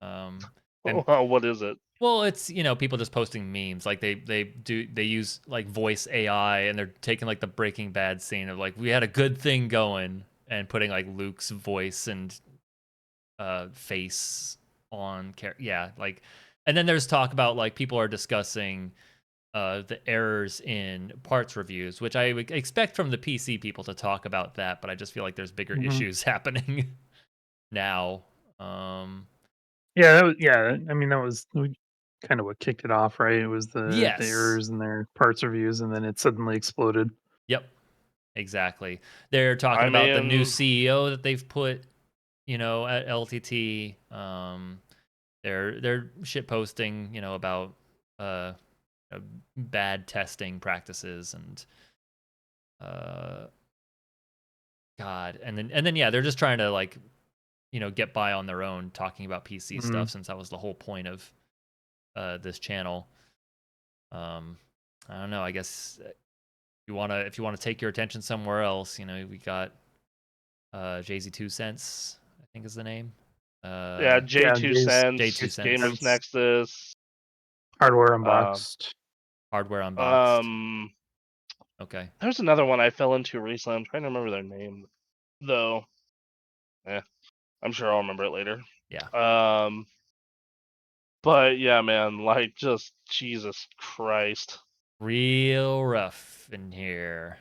And What is it? well, it's people just posting memes like they use like voice AI and they're taking like the Breaking Bad scene of like we had a good thing going and putting like Luke's voice and face on like, and then there's talk about like people are discussing the errors in parts reviews, which I would expect from the PC people to talk about that, but I just feel like there's bigger issues happening now. Yeah, I mean, that was kind of what kicked it off, right? It was the Yes. errors in their parts reviews, and then it suddenly exploded. Yep. Exactly. They're talking about the new CEO that they've put, at LTT. They're shit posting, about bad testing practices and God, and then yeah, they're just trying to like, get by on their own talking about PC stuff since that was the whole point of this channel. I don't know. I guess if you wanna take your attention somewhere else, we got Jay-Z 2 Cents, I think is the name. Yeah, J2 Cents, J2 Cents. Gamers Nexus, Hardware Unboxed. Hardware Unboxed. Okay. There's another one I fell into recently. I'm trying to remember their name. though. I'm sure I'll remember it later. Yeah. But yeah, man, like just Jesus Christ. Real rough in here.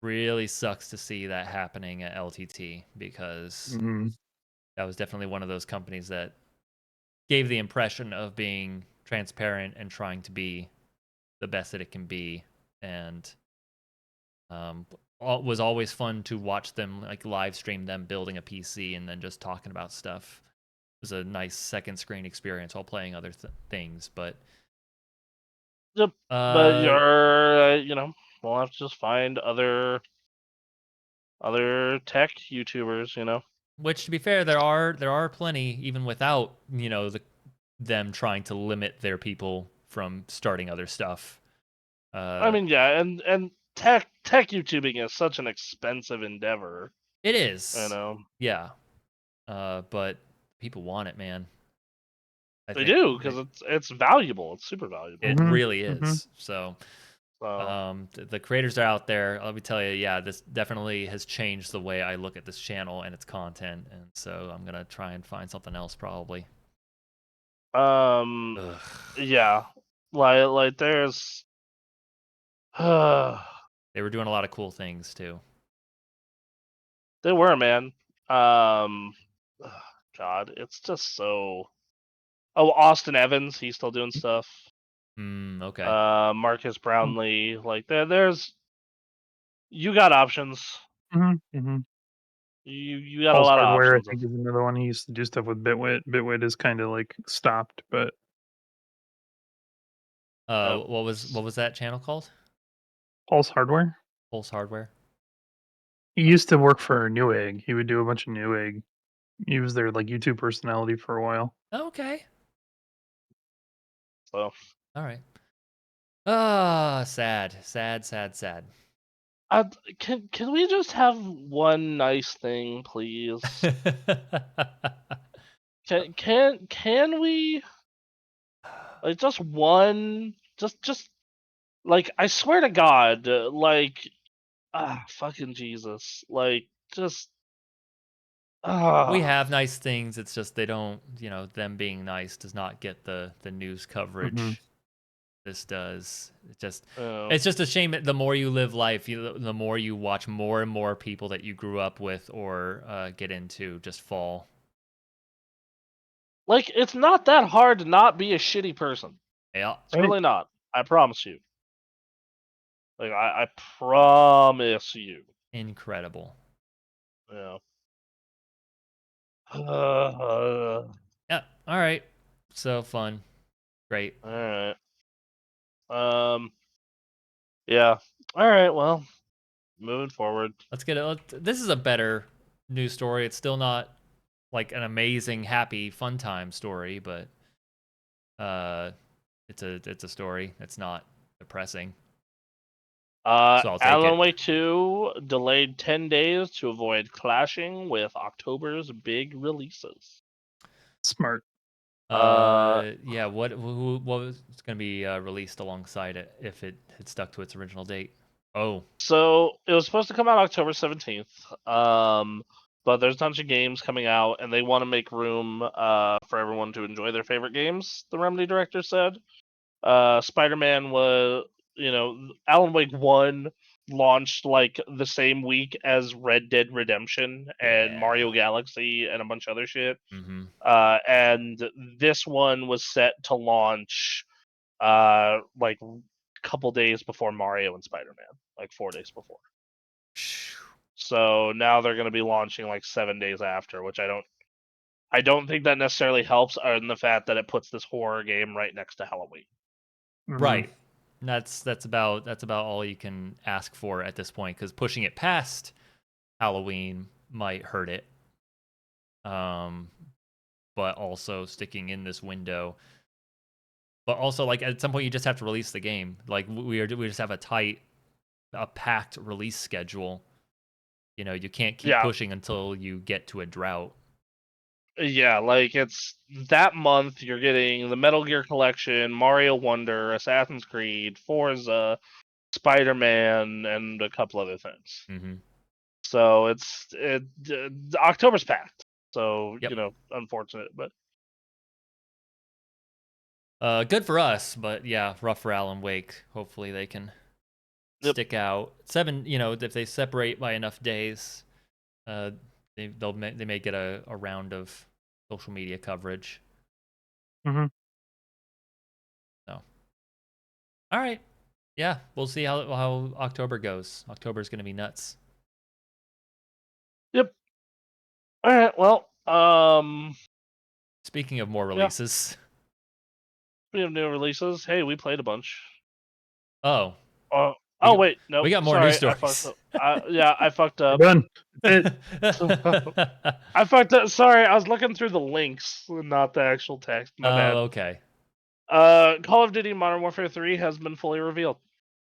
Really sucks to see that happening at LTT because that was definitely one of those companies that gave the impression of being transparent and trying to be the best that it can be, and was always fun to watch them like live stream them building a PC and then just talking about stuff. It was a nice second screen experience while playing other things, but Yep. But you're, we'll have to just find other tech YouTubers. Which, to be fair, there are plenty, even without them trying to limit their people from starting other stuff. I mean, yeah, and tech YouTubing is such an expensive endeavor. It is. Yeah. But people want it, man. They do, because it's valuable. It's super valuable. It really is. So the creators are out there. Let me tell you, yeah, this definitely has changed the way I look at this channel and its content, and so I'm gonna try and find something else probably. Ugh. Yeah, like there's They were doing a lot of cool things too. they were, man. God, it's just so. Oh, Austin Evans, he's still doing stuff. Okay. Marcus Brownlee, like there's. You got options. You got a lot of Hardware, options. I think, is another one. He used to do stuff with Bitwit. Bitwit is kind of like stopped, but what was that channel called? Pulse Hardware. Pulse Hardware. He used to work for Newegg. He would do a bunch of Newegg. He was their like YouTube personality for a while. Okay. So. All right. Sad. Can we just have one nice thing, please? Can we, like, just one, just like, I swear to God, like, fucking Jesus, like, just We have nice things. It's just they don't, them being nice does not get the news coverage this does. It's just a shame that the more you live life, the more you watch more and more people that you grew up with or get into just fall. Like, it's not that hard to not be a shitty person. Yeah. It's really not. I promise you. Like, I promise you. Incredible. Yeah. Yeah. All right. So fun. Great. All right. Yeah. All right. Well, moving forward. Let's get it. This is a better news story. It's still not like an amazing, happy, fun time story, but it's a story. It's not depressing. So I'll take Alan it. Wake 2 delayed 10 days to avoid clashing with October's big releases. Smart. Yeah. What was going to be released alongside it if it had stuck to its original date? Oh. So it was supposed to come out October 17th. But there's a bunch of games coming out, and they want to make room for everyone to enjoy their favorite games. The Remedy director said. Spider-Man was, Alan Wake 1 launched like the same week as Red Dead Redemption and Mario Galaxy and a bunch of other shit. And this one was set to launch like a couple days before Mario and Spider-Man, like 4 days before. So now they're going to be launching like 7 days after, which I don't think that necessarily helps, other than the fact that it puts this horror game right next to Halloween. Right. That's about all you can ask for at this point, because pushing it past Halloween might hurt it. But also sticking in this window. But also, like, at some point you just have to release the game. Like we just have a packed release schedule. You can't keep pushing until you get to a drought. Yeah, like it's that month you're getting the Metal Gear Collection, Mario Wonder, Assassin's Creed, Forza, Spider-Man, and a couple other things. So October's packed. So Yep. unfortunate, but Good for us, but yeah, rough for Alan Wake. Hopefully they can stick out. 7, if they separate by enough days, they may get a round of social media coverage. Mm-hmm. So, all right, yeah, we'll see how October goes. October's gonna be nuts. Yep. All right. Well, Speaking of more yeah. releases, We have new releases. Hey, we played a bunch. oh, Wait, no, we got more news sorry, I fucked stories. up. Yeah, I fucked up. Done. That's I fucked up. Sorry, I was looking through the links, not the actual text. My bad. Okay. Call of Duty Modern Warfare 3 has been fully revealed,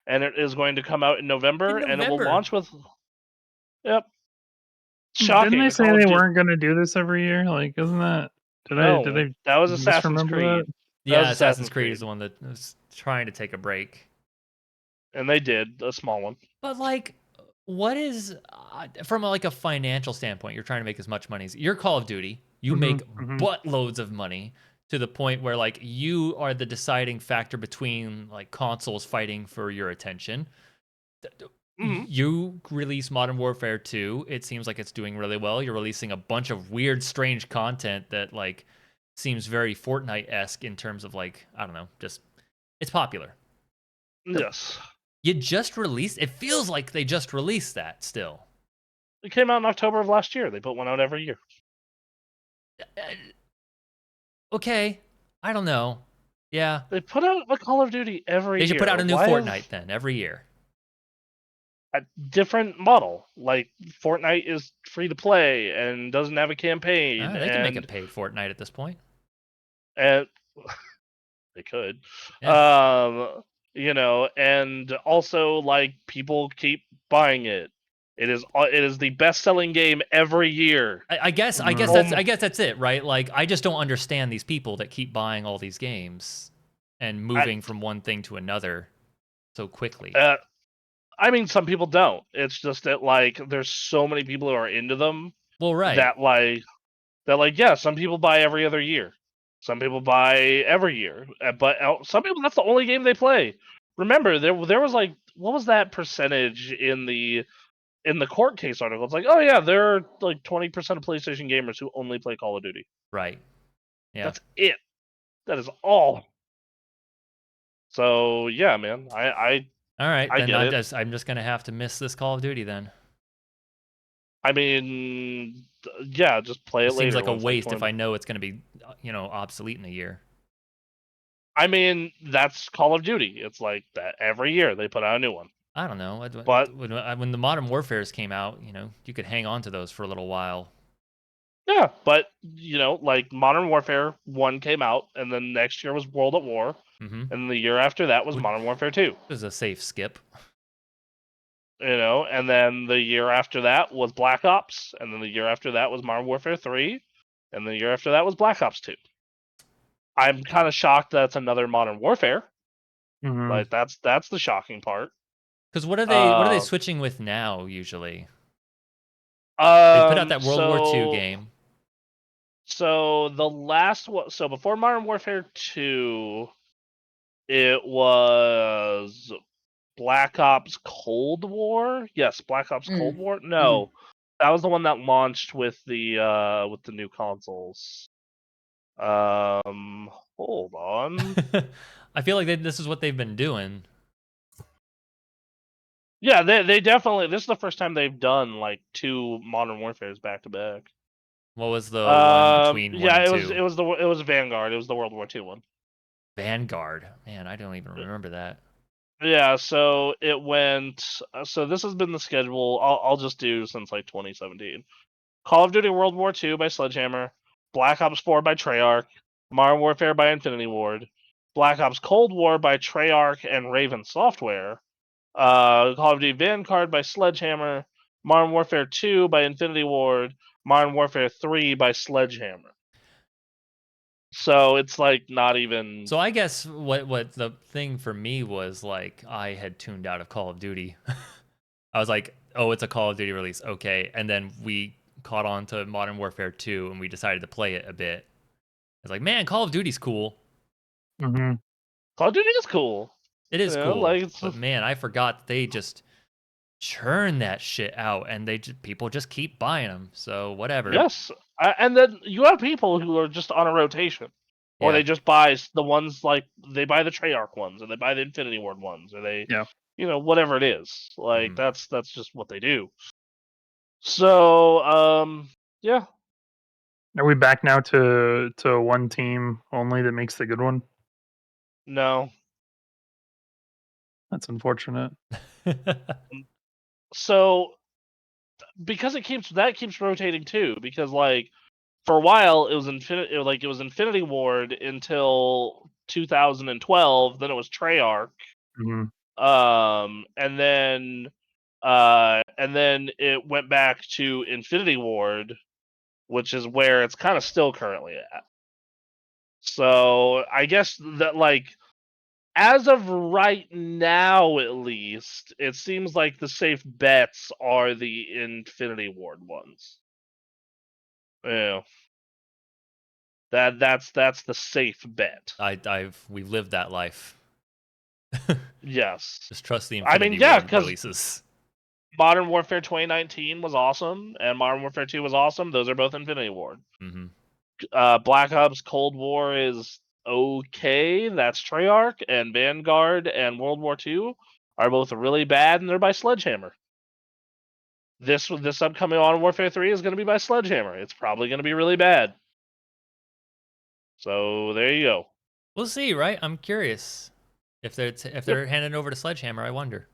and it is going to come out in November, and it will launch with. Yep. Didn't Shocking. they The say Call of they Duty. weren't going to do this every year? Like, isn't that? Did No, I that was Assassin's misremember Creed. that? Yeah, was Assassin's Creed is the one that was trying to take a break. And they did a small one. But like, what is from like a financial standpoint? You're trying to make as much money as you're Call of Duty. You make buttloads of money to the point where like you are the deciding factor between like consoles fighting for your attention. You release Modern Warfare 2. It seems like it's doing really well. You're releasing a bunch of weird, strange content that like seems very Fortnite-esque in terms of like, I don't know, just it's popular. Yes. You just released. It feels like they just released that still. It came out in October of last year. They put one out every year. Okay, I don't know. Yeah, They put out a Call of Duty every year. they should put out a new Fortnite then every year. A different model. Like Fortnite is free to play and doesn't have a campaign. They can make a paid Fortnite at this point. And they could. Yeah. And also like people keep buying it. It is the best selling game every year. I guess that's it, right? Like I just don't understand these people that keep buying all these games and moving from one thing to another so quickly. I mean, some people don't. It's just that like there's so many people who are into them. Well, right. Yeah, some people buy every other year. Some people buy every year, but some people that's the only game they play. Remember, there was like what was that percentage in the court case article? It's like, oh yeah, there are like 20% of PlayStation gamers who only play Call of Duty. Right. Yeah. That's it. That is all. So yeah, man, I all right. I then get I'm just gonna have to miss this Call of Duty then. I mean, yeah, just play it later. Seems like a waste if I know it's going to be, obsolete in a year. I mean, that's Call of Duty. It's like that every year they put out a new one. I don't know. But when the Modern Warfares came out, you could hang on to those for a little while. Yeah, but like Modern Warfare 1 came out, and then next year was World at War, and the year after that was Modern Warfare 2. It was a safe skip. And then the year after that was Black Ops, and then the year after that was Modern Warfare 3, and the year after that was Black Ops 2. I'm kind of shocked that's another Modern Warfare. Like that's the shocking part. Because what are they switching with now usually? They put out that World War II game. So the last one, so before Modern Warfare 2, it was Black Ops Cold War. Yes, Black Ops Cold War. No, that was the one that launched with the new consoles. Hold on. I feel like this is what they've been doing. Yeah, they definitely. This is the first time they've done like two Modern Warfares back to back. What was the one between one and two? It was Vanguard. It was the World War II one. Vanguard, man, I don't even remember that. Yeah, so it went. So this has been the schedule. I'll just do since like 2017. Call of Duty World War II by Sledgehammer, Black Ops 4 by Treyarch, Modern Warfare by Infinity Ward, Black Ops Cold War by Treyarch and Raven Software, Call of Duty Vanguard by Sledgehammer, Modern Warfare 2 by Infinity Ward, Modern Warfare 3 by Sledgehammer. So it's like not even. So I guess what the thing for me was like I had tuned out of Call of Duty. I was like, oh, it's a Call of Duty release, okay. And then we caught on to Modern Warfare 2, and we decided to play it a bit. I was like, man, Call of Duty's cool. Mm-hmm. Call of Duty is cool. It is cool, like but man, I forgot they just churn that shit out, and people just keep buying them. So whatever. yes, and then you have people who are just on a rotation, or Yeah. they just buy the ones like they buy the Treyarch ones, or they buy the Infinity Ward ones, or they, whatever it is. Like that's just what they do. So, yeah. Are we back now to one team only that makes the good one? No. That's unfortunate. So because it keeps rotating too, because like for a while it was Infinity Ward until 2012, then it was Treyarch, Mm-hmm. and then it went back to Infinity Ward, which is where it's kind of still currently at. So I guess that like as of right now, at least, it seems like the safe bets are the Infinity Ward ones. Yeah, that's the safe bet. We've lived that life. Yes, Just trust the I mean, Infinity yeah, Ward because releases. Modern Warfare 2019 was awesome, and Modern Warfare 2 was awesome. Those are both Infinity Ward. Mm-hmm. Black Ops Cold War is okay. That's Treyarch, and Vanguard and World War 2 are both really bad, and they're by Sledgehammer. This upcoming Modern Warfare 3 is going to be by Sledgehammer. It's probably going to be really bad. So there you go. We'll see, right? I'm curious if they're handing over to Sledgehammer. I wonder.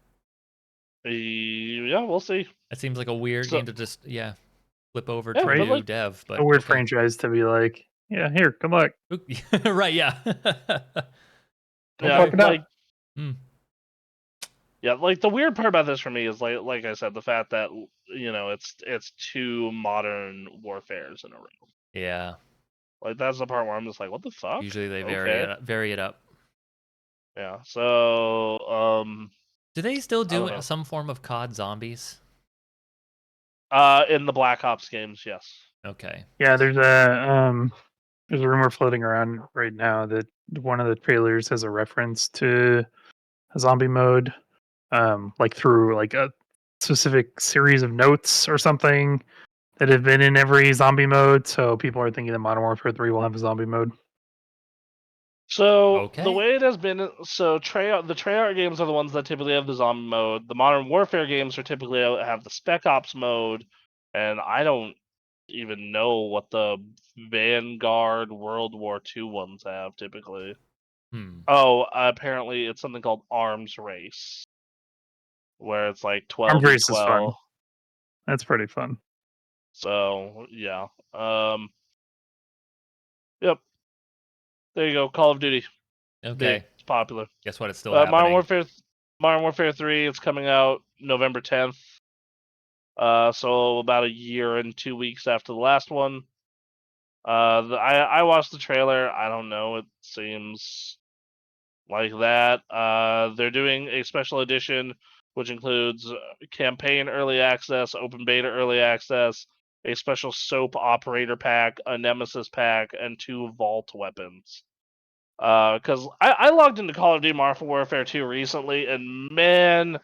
Yeah, we'll see. That seems like a weird game to just flip over Yeah, to a but new like, dev. But A weird okay. franchise to be like, yeah, here, come back. Right? Yeah. Don't yeah, fuck it like, up. yeah, like the weird part about this for me is like I said, the fact that it's two modern warfares in a row. Yeah. Like that's the part where I'm just like, what the fuck? Usually they Okay. vary it up. Yeah. So Do they still I don't do know. some form of COD Zombies? In the Black Ops games, yes. Okay. Yeah, there's a rumor floating around right now that one of the trailers has a reference to a zombie mode, like through like a specific series of notes or something that have been in every zombie mode. So people are thinking that Modern Warfare 3 will have a zombie mode. So the Okay. way it has been, so the Treyarch games are the ones that typically have the zombie mode. The Modern Warfare games are typically have the Spec Ops mode, and I don't even know what the Vanguard World War II ones have typically. Oh, apparently it's something called Arms Race, where it's like Arms 12 v Race is fun. 12. That's pretty fun. So yeah, yep. There you go, Call of Duty. Okay. It's popular. Guess what? It's still Modern happening. Warfare 3. It's coming out November 10th. So about a year and 2 weeks after the last one. I watched the trailer. I don't know. It seems like that. They're doing a special edition, which includes campaign early access, open beta early access, a special soap operator pack, a nemesis pack, and 2 vault weapons. Because I logged into Call of Duty Modern Warfare 2 recently, and man,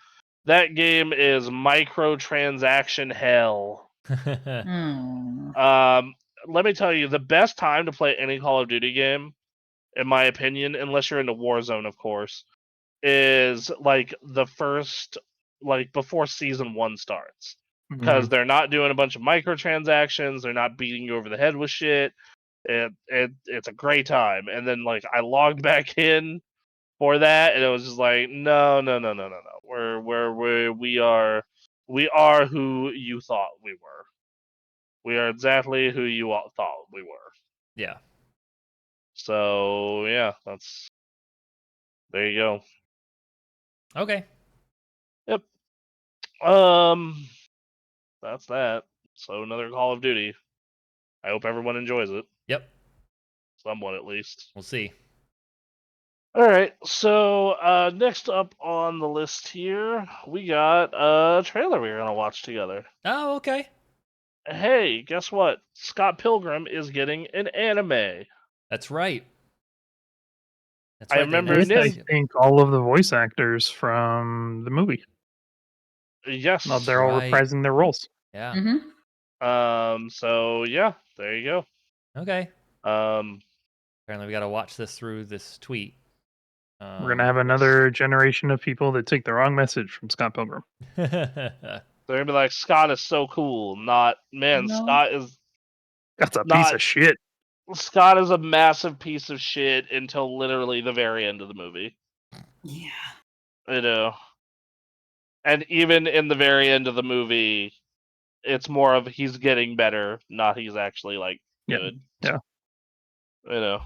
that game is microtransaction hell. Let me tell you, the best time to play any Call of Duty game, in my opinion, unless you're into Warzone, of course, is like the first, like before season 1 starts. Because they're not doing a bunch of microtransactions, they're not beating you over the head with shit. It's a great time. And then like I logged back in for that, and it was just like, no. We are who you thought we were. We are exactly who you all thought we were. Yeah. So yeah, there you go. Okay. Yep. That's that. So another Call of Duty. I hope everyone enjoys it. Yep. Somewhat at least. We'll see. All right, so next up on the list here, we got a trailer we're gonna watch together. Oh, okay. Hey, guess what? Scott Pilgrim is getting an anime. That's right. That's I right. They remember announced I this. Nin. think all of the voice actors from the movie. Yes. Well, they're all Right. reprising their roles. Yeah. So yeah, there you Okay. go. Apparently, we got to watch this through this tweet. We're gonna have another generation of people that take the wrong message from Scott Pilgrim. They're gonna be like, Scott is so cool. Not man, No. Scott is That's a piece not. of shit. Scott is a massive piece of shit until literally the very end of the movie. Yeah. You know. And even in the very end of the movie, it's more of he's getting better, not he's actually like Yeah. good. Yeah. You know.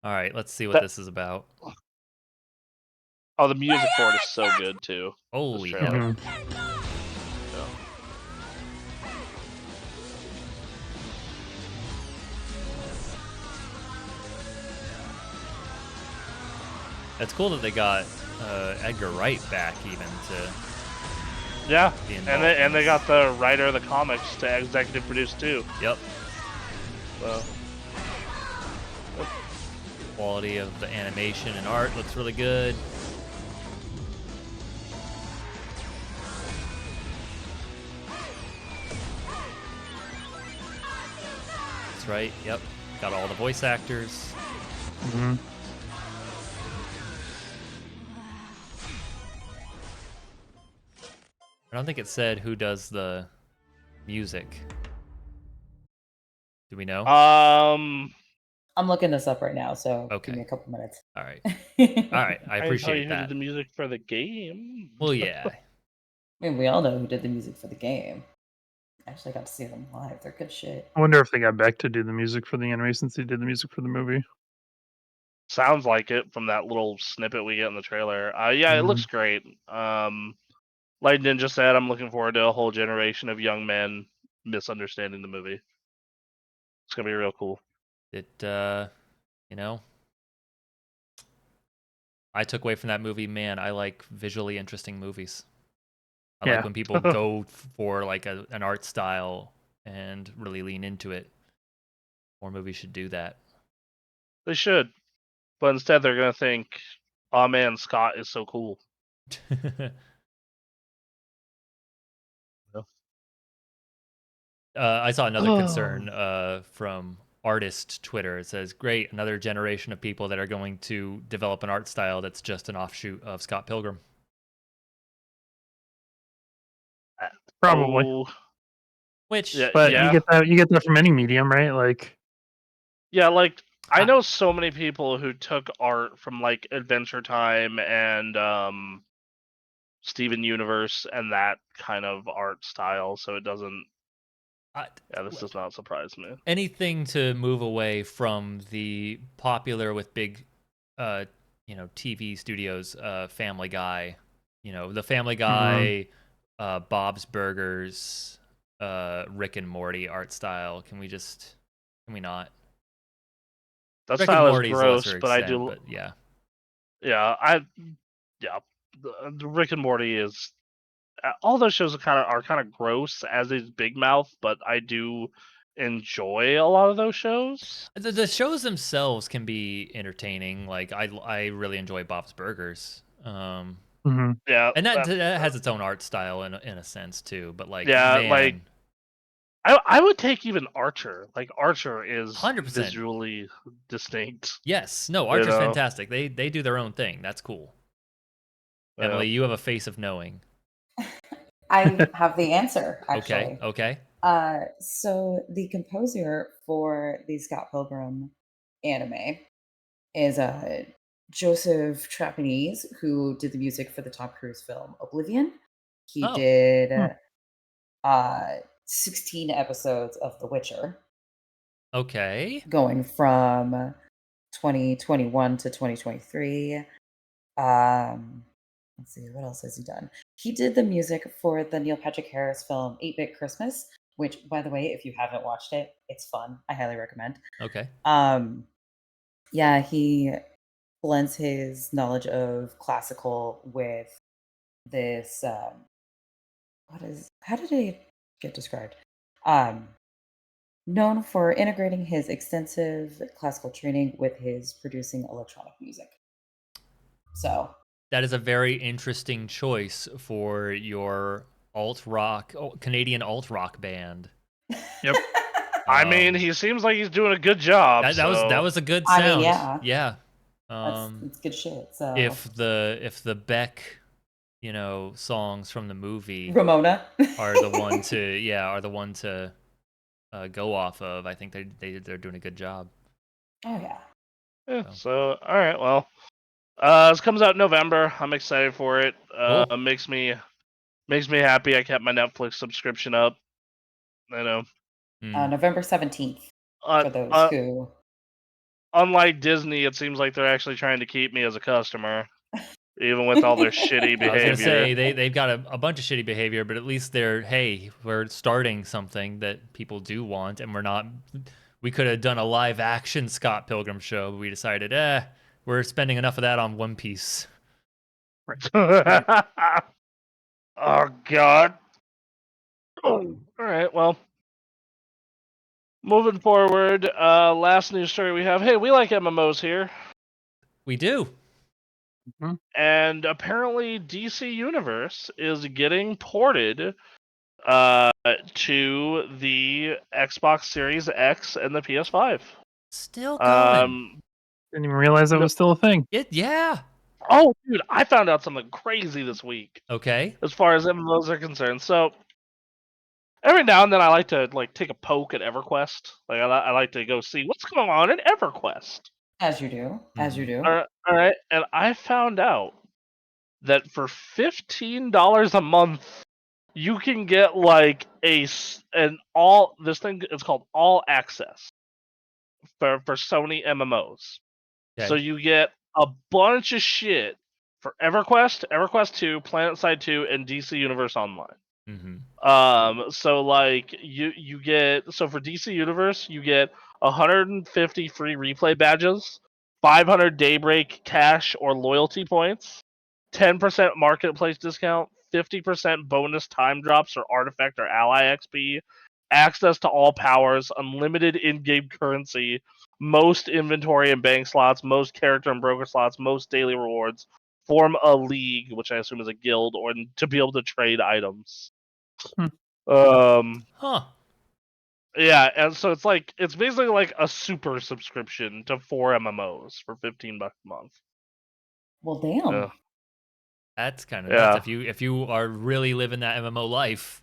All right, let's see what That- this is about. Oh, the music for it is so good too. Holy This hell. trailer. Mhm. Yeah. It's cool that they got Edgar Wright back even to Yeah, be and involved. they in this. got the writer of the comics to executive produce too. Yep. So Quality of the animation and art looks really good. That's right. Yep. Got all the voice actors. Mhm. I don't think it said who does the music. Do we know? I'm looking this up right now, so give me Okay. a couple minutes. All right. All right. I I didn't tell you appreciate who did that. the music for the game. Well, yeah. I mean, we all know who did the music for the game. I actually got to see them live. They're good shit. I wonder if they got Beck to do the music for the anime since he did the music for the movie. Sounds like it from that little snippet we get in the trailer. Yeah, it Mhm. looks great. Like Ninja said, I'm looking forward to a whole generation of young men misunderstanding the movie. It's gonna be real cool. It, you know, I took away from that movie, man, I like visually interesting movies. I Yeah. like when people go for like an art style and really lean into it. More movies should do that. They should, but instead they're gonna think, "Oh man, Scott is so cool." I saw another concern from artist Twitter. It says, "Great, another generation of people that are going to develop an art style that's just an offshoot of Scott Pilgrim." Probably. Oh, Which, yeah, But yeah, you get that from any medium, right? Like yeah. Like I I- know so many people who took art from like Adventure Time and Steven Universe and that kind of art style. So it doesn't. Yeah, this does not surprise me. anything to move away from the popular with big, TV studios, Family Guy, the Family Guy, Bob's Burgers, Rick and Morty art style. Can we not? That Rick and style is Morty's gross, lesser but I extent, do. but yeah. Yeah, yeah. The Rick and Morty is all those shows are kind of gross as is Big Mouth, but I do enjoy a lot of those shows. The shows themselves can be entertaining. Like I really enjoy Bob's Burgers. mhm. Yeah, And that has its own art style in a sense too. But like, yeah, like man, I would take even Archer. Like Archer is 100%. visually distinct. Yes, no, You Archer's know, fantastic. They do their own thing. That's cool. yeah. Emily, you have a face of knowing. I have the answer, Okay, actually. okay. So the composer for the Scott Pilgrim anime is Joseph Trapanese, who did the music for the Tom Cruise film Oblivion. He Oh, did Hmm. 16 episodes of The Witcher, okay. going from 2021 to 2023. Let's see, what else has he done? He did the music for the Neil Patrick Harris film 8-Bit Christmas, which, by the way, if you haven't watched it, it's fun. I highly recommend. Okay. Yeah, he blends his knowledge of classical with this. How did it get described? Um, Known for integrating his extensive classical training with his producing electronic music. So that is a very interesting choice for your alt rock, Canadian alt rock band. Yep. I mean, he seems like he's doing a good job. That was a good I sound. mean, Yeah. it's good shit. So if the Beck, songs from the movie Ramona are the one to go off of, I think they're doing a good job. Oh yeah. Yeah. So all right, well, this comes out in November. I'm excited for it. Cool. Makes me happy. I kept my Netflix subscription up. You know, November 17th uh, for those uh, who. unlike Disney, it seems like they're actually trying to keep me as a customer, even with all their shitty behavior. I was gonna say they've got a bunch of shitty behavior, but at least we're starting something that people do want, and we're not. We could have done a live action Scott Pilgrim show, but we decided, we're spending enough of that on One Piece. Oh God. All right, well. Moving forward, last news story we have. Hey, we like MMOs here. We do. Mm-hmm. And apparently DC Universe is getting ported to the Xbox Series X and the PS5. Still going. Didn't even realize that was still a thing. Yeah. Oh, dude, I found out something crazy this week. Okay. As far as MMOs are concerned. So, every now and then I like to take a poke at EverQuest. I like to go see what's going on in EverQuest. As you do. As you do. All right, and I found out that for $15 a month, you can get this thing. It's called All Access for Sony MMOs. Okay. So you get a bunch of shit for EverQuest, EverQuest 2, PlanetSide 2, and DC Universe Online. So you get, so for DC Universe you get 150 free replay badges, 500 Daybreak cash or loyalty points, 10% marketplace discount, 50% bonus time drops or artifact or ally XP, access to all powers, unlimited in-game currency, most inventory and bank slots, most character and broker slots, most daily rewards, form a league, which I assume is a guild, or to be able to trade items. Yeah, and so it's basically like a super subscription to 4 MMOs for $15 a month. Well, damn. That's kind of nuts. If you are really living that MMO life,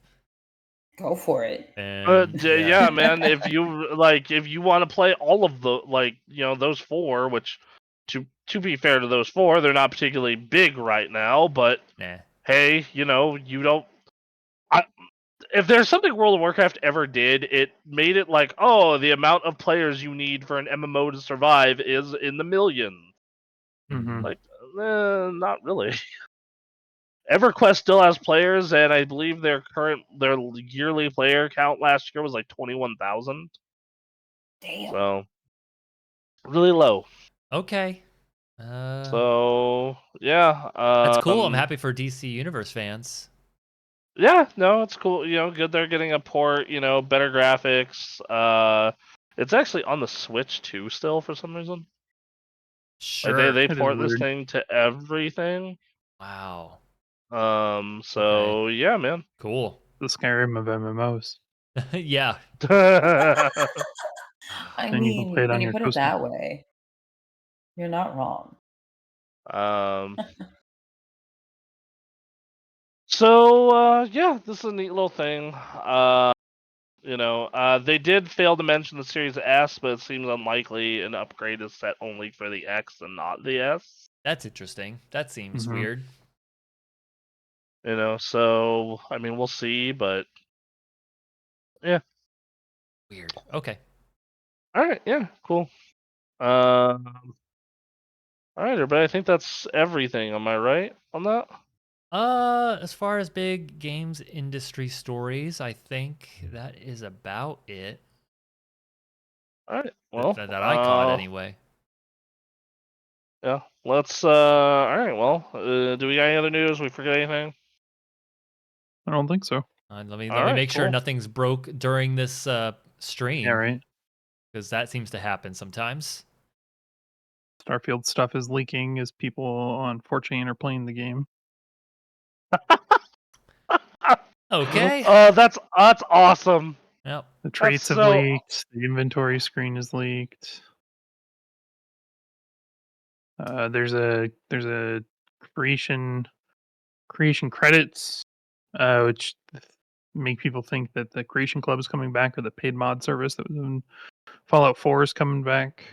go for it. Yeah, man. If you want to play all of the those 4, which to be fair to those 4, they're not particularly big right now, but hey, you don't. If there's something World of Warcraft ever did, it made it like, oh, the amount of players you need for an MMO to survive is in the millions. Mm-hmm. Not really. EverQuest still has players, and I believe their yearly player count last year was like 21,000. Damn. So really low. Okay. So yeah. That's cool. I'm happy for DC Universe fans. Yeah, no, it's cool. Good. They're getting a port. Better graphics. It's actually on the Switch too, still for some reason. Sure. They port this thing to everything. Wow. So yeah, man. Cool. The Skyrim of MMOs. Yeah. I And you can play it when on you your put coaster. it that way, you're not wrong. So yeah, this is a neat little thing. They did fail to mention the Series S, but it seems unlikely an upgrade is set only for the X and not the S. That's interesting. That seems weird. So I mean, we'll see, but yeah. Weird. Okay. All right. Yeah. Cool. All right, everybody. I think that's everything. Am I right on that? As far as big games industry stories, I think that is about it. All right. Well, that I caught anyway. Yeah. Let's. All right. Well, do we got any other news? We forget anything? I don't think so. Let me All right, make sure cool. nothing's broke during this stream. Yeah, right. Because that seems to happen sometimes. Starfield stuff is leaking as people on 4chan are playing the game. Okay. That's awesome. Yep. The traits have leaked. The inventory screen is leaked. There's a creation credits, which make people think that the Creation Club is coming back, or the paid mod service that was in Fallout 4 is coming back.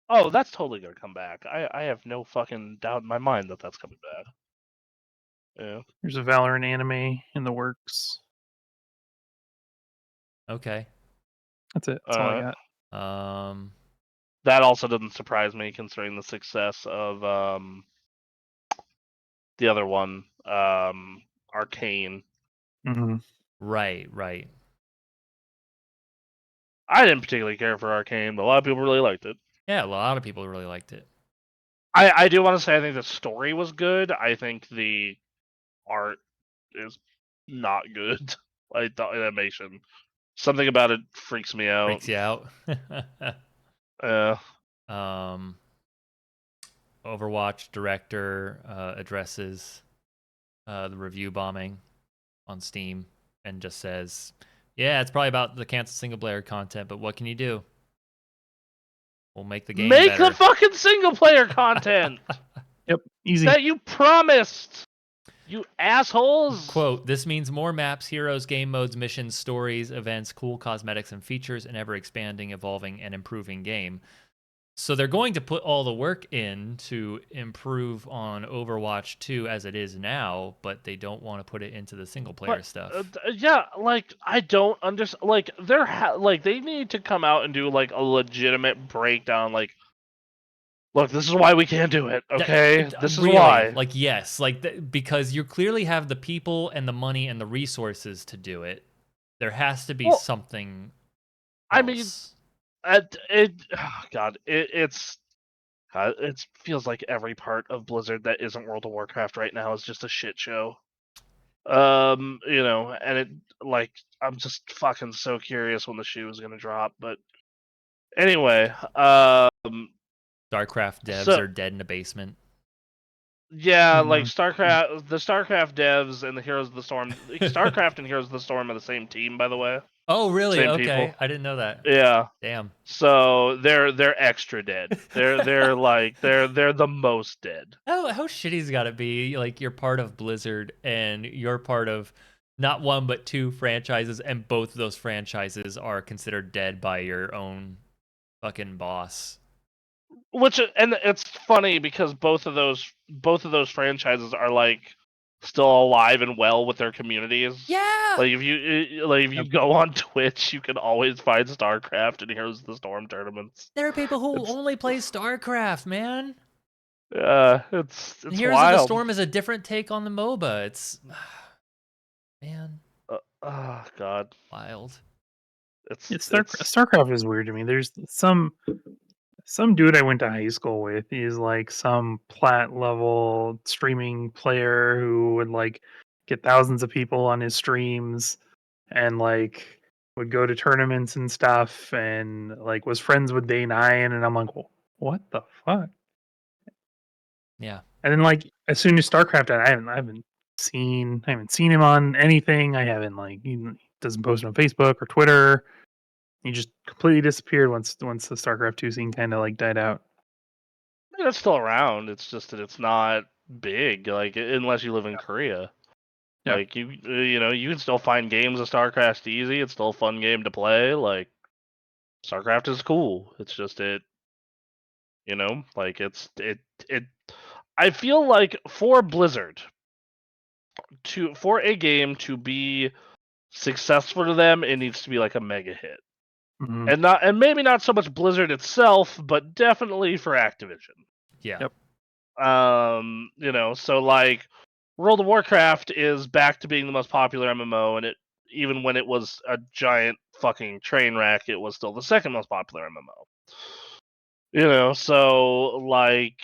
Oh, that's totally gonna come back. I have no fucking doubt in my mind that that's coming back. Yeah. There's a Valorant anime in the works. Okay. That's it. That's all I got. That also doesn't surprise me considering the success of the other one, Arcane. Mm-hmm. Right. I didn't particularly care for Arcane, but a lot of people really liked it. Yeah, a lot of people really liked it. I do want to say I think the story was good. I think the art is not good. Like the animation, something about it freaks me out. Freaks you out. Overwatch director addresses the review bombing on Steam and just says, "Yeah, it's probably about the canceled single player content, but what can you do? We'll make the game better." The fucking single player content. Yep, easy. That you promised. You assholes! Quote, "This means more maps, heroes, game modes, missions, stories, events, cool cosmetics, and features, an ever-expanding, evolving, and improving game." So they're going to put all the work in to improve on Overwatch 2 as it is now, but they don't want to put it into the single-player stuff. Yeah, like, I don't understand. Like, they need to come out and do, like, a legitimate breakdown, like, look, this is why we can't do it, okay? This is why. Like, yes, like, because you clearly have the people and the money and the resources to do it. There has to be something else. I mean, it feels like every part of Blizzard that isn't World of Warcraft right now is just a shit show. And it, like, I'm just fucking so curious when the shoe is gonna drop, but anyway, StarCraft devs are dead in the basement. Yeah, like StarCraft, the StarCraft devs and the Heroes of the Storm, StarCraft and Heroes of the Storm are the same team, by the way. Oh, really? Same Okay, people. I didn't know that. Yeah. Damn. So they're extra dead. They're the most dead. How shitty's got to be? Like, you're part of Blizzard and you're part of not one but two franchises, and both of those franchises are considered dead by your own fucking boss. And it's funny because both of those franchises are like still alive and well with their communities. Yeah. Like if you go on Twitch, you can always find StarCraft and Heroes of the Storm tournaments. There are people who only play StarCraft, man. It's Heroes wild. of the Storm is a different take on the MOBA. It's man. Oh God. Wild. StarCraft is weird to me. There's some dude I went to high school with. He's like some plat level streaming player who would like get thousands of people on his streams and like would go to tournaments and stuff and like was friends with Day9, and I'm like, what the fuck? Yeah. And then like as soon as StarCraft, I haven't seen him on anything. I haven't like he doesn't post on Facebook or Twitter. He just completely disappeared once the StarCraft 2 scene kind of like died out. It's still around. It's just that it's not big, like unless you live in Korea. Yeah. Like you can still find games of StarCraft easy. It's still a fun game to play. Like StarCraft is cool. It's just like it. I feel like for Blizzard for a game to be successful to them, it needs to be like a mega hit. Mm-hmm. And maybe not so much Blizzard itself, but definitely for Activision. Yeah. Yep. So like World of Warcraft is back to being the most popular MMO, and it even when it was a giant fucking train wreck, it was still the second most popular MMO. So like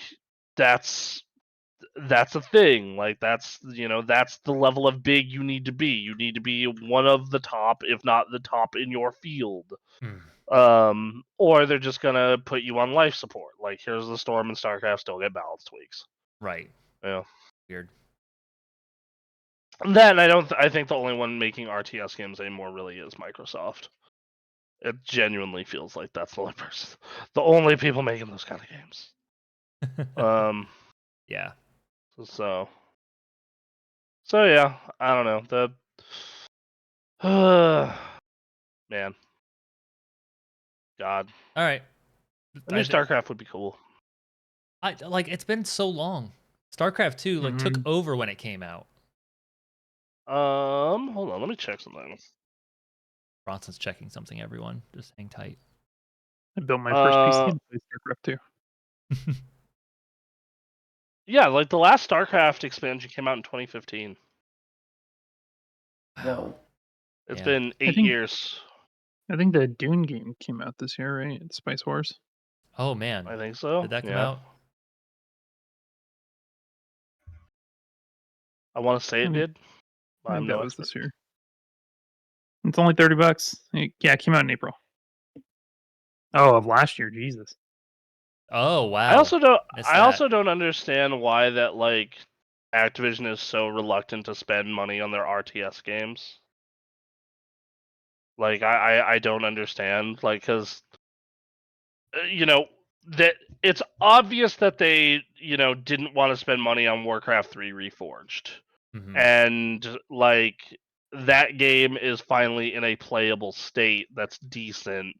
that's a thing. Like that's the level of big you need to be. You need to be one of the top, if not the top in your field. Or they're just gonna put you on life support. Like here's the Storm and StarCraft still get balance tweaks. Right. Yeah. Weird. And then I think the only one making RTS games anymore really is Microsoft. It genuinely feels like that's the only person, the only people making those kind of games. Yeah. So yeah, I don't know. Man, God, All right. a new StarCraft would be cool. It's been so long. StarCraft 2 took over when it came out. Hold on, let me check something. Bronson's checking something, everyone. Just hang tight. I built my first PC to play StarCraft 2. Yeah, like the last StarCraft expansion came out in 2015. Whoa. It's been 8 years. I think the Dune game came out this year, right? Spice Wars. Oh man, I think so. Did that come out? I want to say it did. I think that was this year. It's only $30. Yeah, it came out in April. Oh, of last year, Jesus. Oh wow. I also don't understand why that like Activision is so reluctant to spend money on their RTS games. Like I don't understand, like, because that it's obvious that they didn't want to spend money on Warcraft 3 Reforged. And like that game is finally in a playable state that's decent,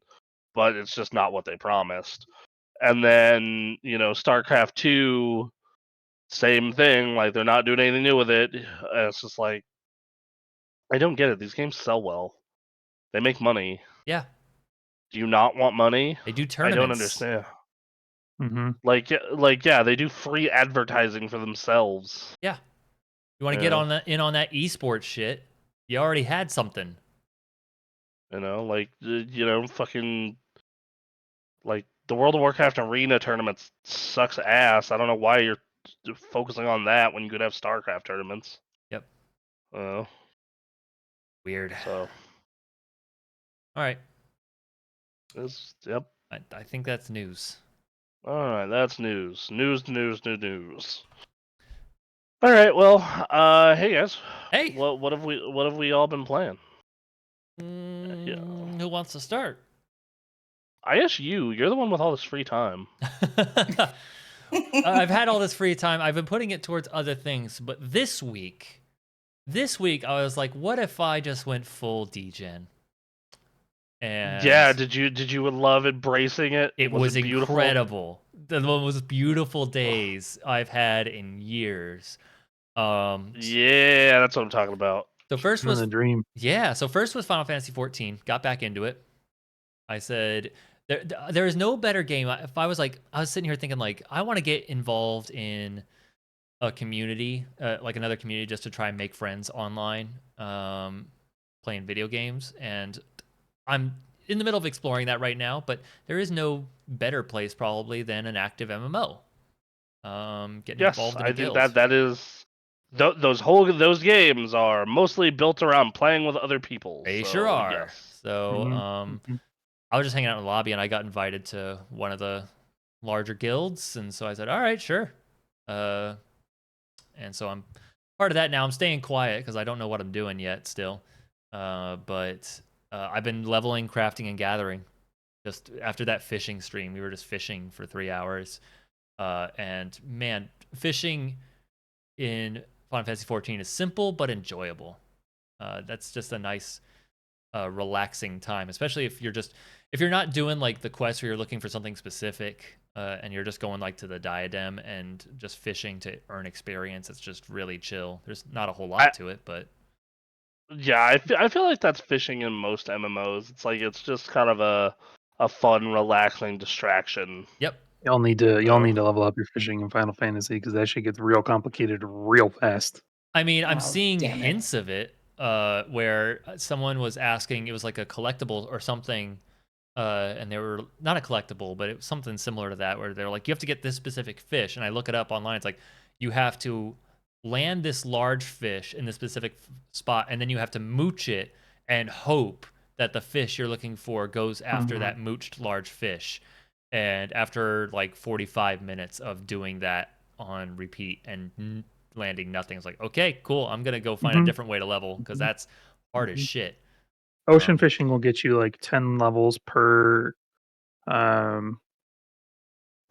but it's just not what they promised. And then StarCraft 2, same thing, like they're not doing anything new with it. It's just like, I don't get it. These games sell well, they make money. Yeah. Do you not want money? They do tournaments. I don't understand. Like yeah, they do free advertising for themselves. Yeah. You want to get in on that esports shit? You already had something. Fucking like the World of Warcraft Arena tournaments sucks ass. I don't know why you're focusing on that when you could have StarCraft tournaments. Yep. Weird. So. All right. Yep. I think that's news. All right, that's news. News. All right, well, hey guys. Hey. What have we all been playing? Who wants to start? I guess you're the one with all this free time. I've had all this free time. I've been putting it towards other things, but this week I was like, what if I just went full degen? And yeah, did you love embracing it? It was incredible. The most beautiful days I've had in years. Yeah, that's what I'm talking about. So first was a dream. Yeah, so first was Final Fantasy 14. Got back into it. I said there is no better game. If I was sitting here thinking like I want to get involved in a community, like another community, just to try and make friends online, playing video games, and I'm in the middle of exploring that right now, but there is no better place probably than an active MMO. Getting involved in a guild. Think that is those games are mostly built around playing with other people. They sure are. Yes. So I was just hanging out in the lobby and I got invited to one of the larger guilds, and so I said, all right, sure. And so I'm part of that now. I'm staying quiet because I don't know what I'm doing yet still. But I've been leveling, crafting, and gathering. Just after that fishing stream, we were just fishing for 3 hours. And man, fishing in Final Fantasy 14 is simple but enjoyable. That's just a nice, relaxing time, especially if you're not doing like the quest where you're looking for something specific, and you're just going like to the diadem and just fishing to earn experience. It's just really chill. There's not a whole lot to it, but yeah, I feel like that's fishing in most MMOs. It's like it's just kind of a fun, relaxing distraction. Yep. Y'all need to level up your fishing in Final Fantasy because that shit gets real complicated real fast. I mean, I'm seeing hints of it, where someone was asking, it was like a collectible or something, and they were not a collectible, but it was something similar to that, where they're like, you have to get this specific fish. And I look it up online. It's like, you have to land this large fish in this specific spot, and then you have to mooch it and hope that the fish you're looking for goes after that mooched large fish. And after like 45 minutes of doing that on repeat and landing nothing, it's like, okay, cool. I'm going to go find a different way to level, because that's hard as shit. Ocean fishing will get you like 10 levels per time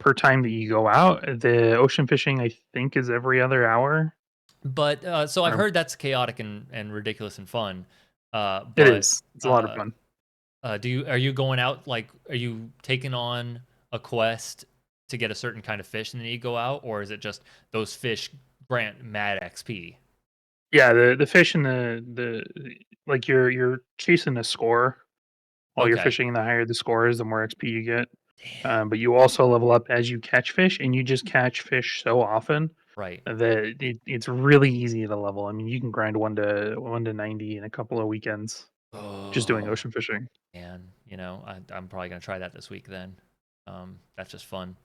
that you go out. The ocean fishing, I think, is every other hour. But so I've heard that's chaotic and ridiculous and fun. It is. It's a lot of fun. Are you going out, like, are you taking on a quest to get a certain kind of fish and then you go out, or is it just those fish grant mad XP? Yeah, the fish and the like you're chasing a score while you're fishing, and the higher the score is, the more XP you get. But you also level up as you catch fish, and you just catch fish so often Right. that it's really easy to level. I mean, you can grind 1 to 90 in a couple of weekends just doing ocean fishing. And I'm probably gonna try that this week then. That's just fun.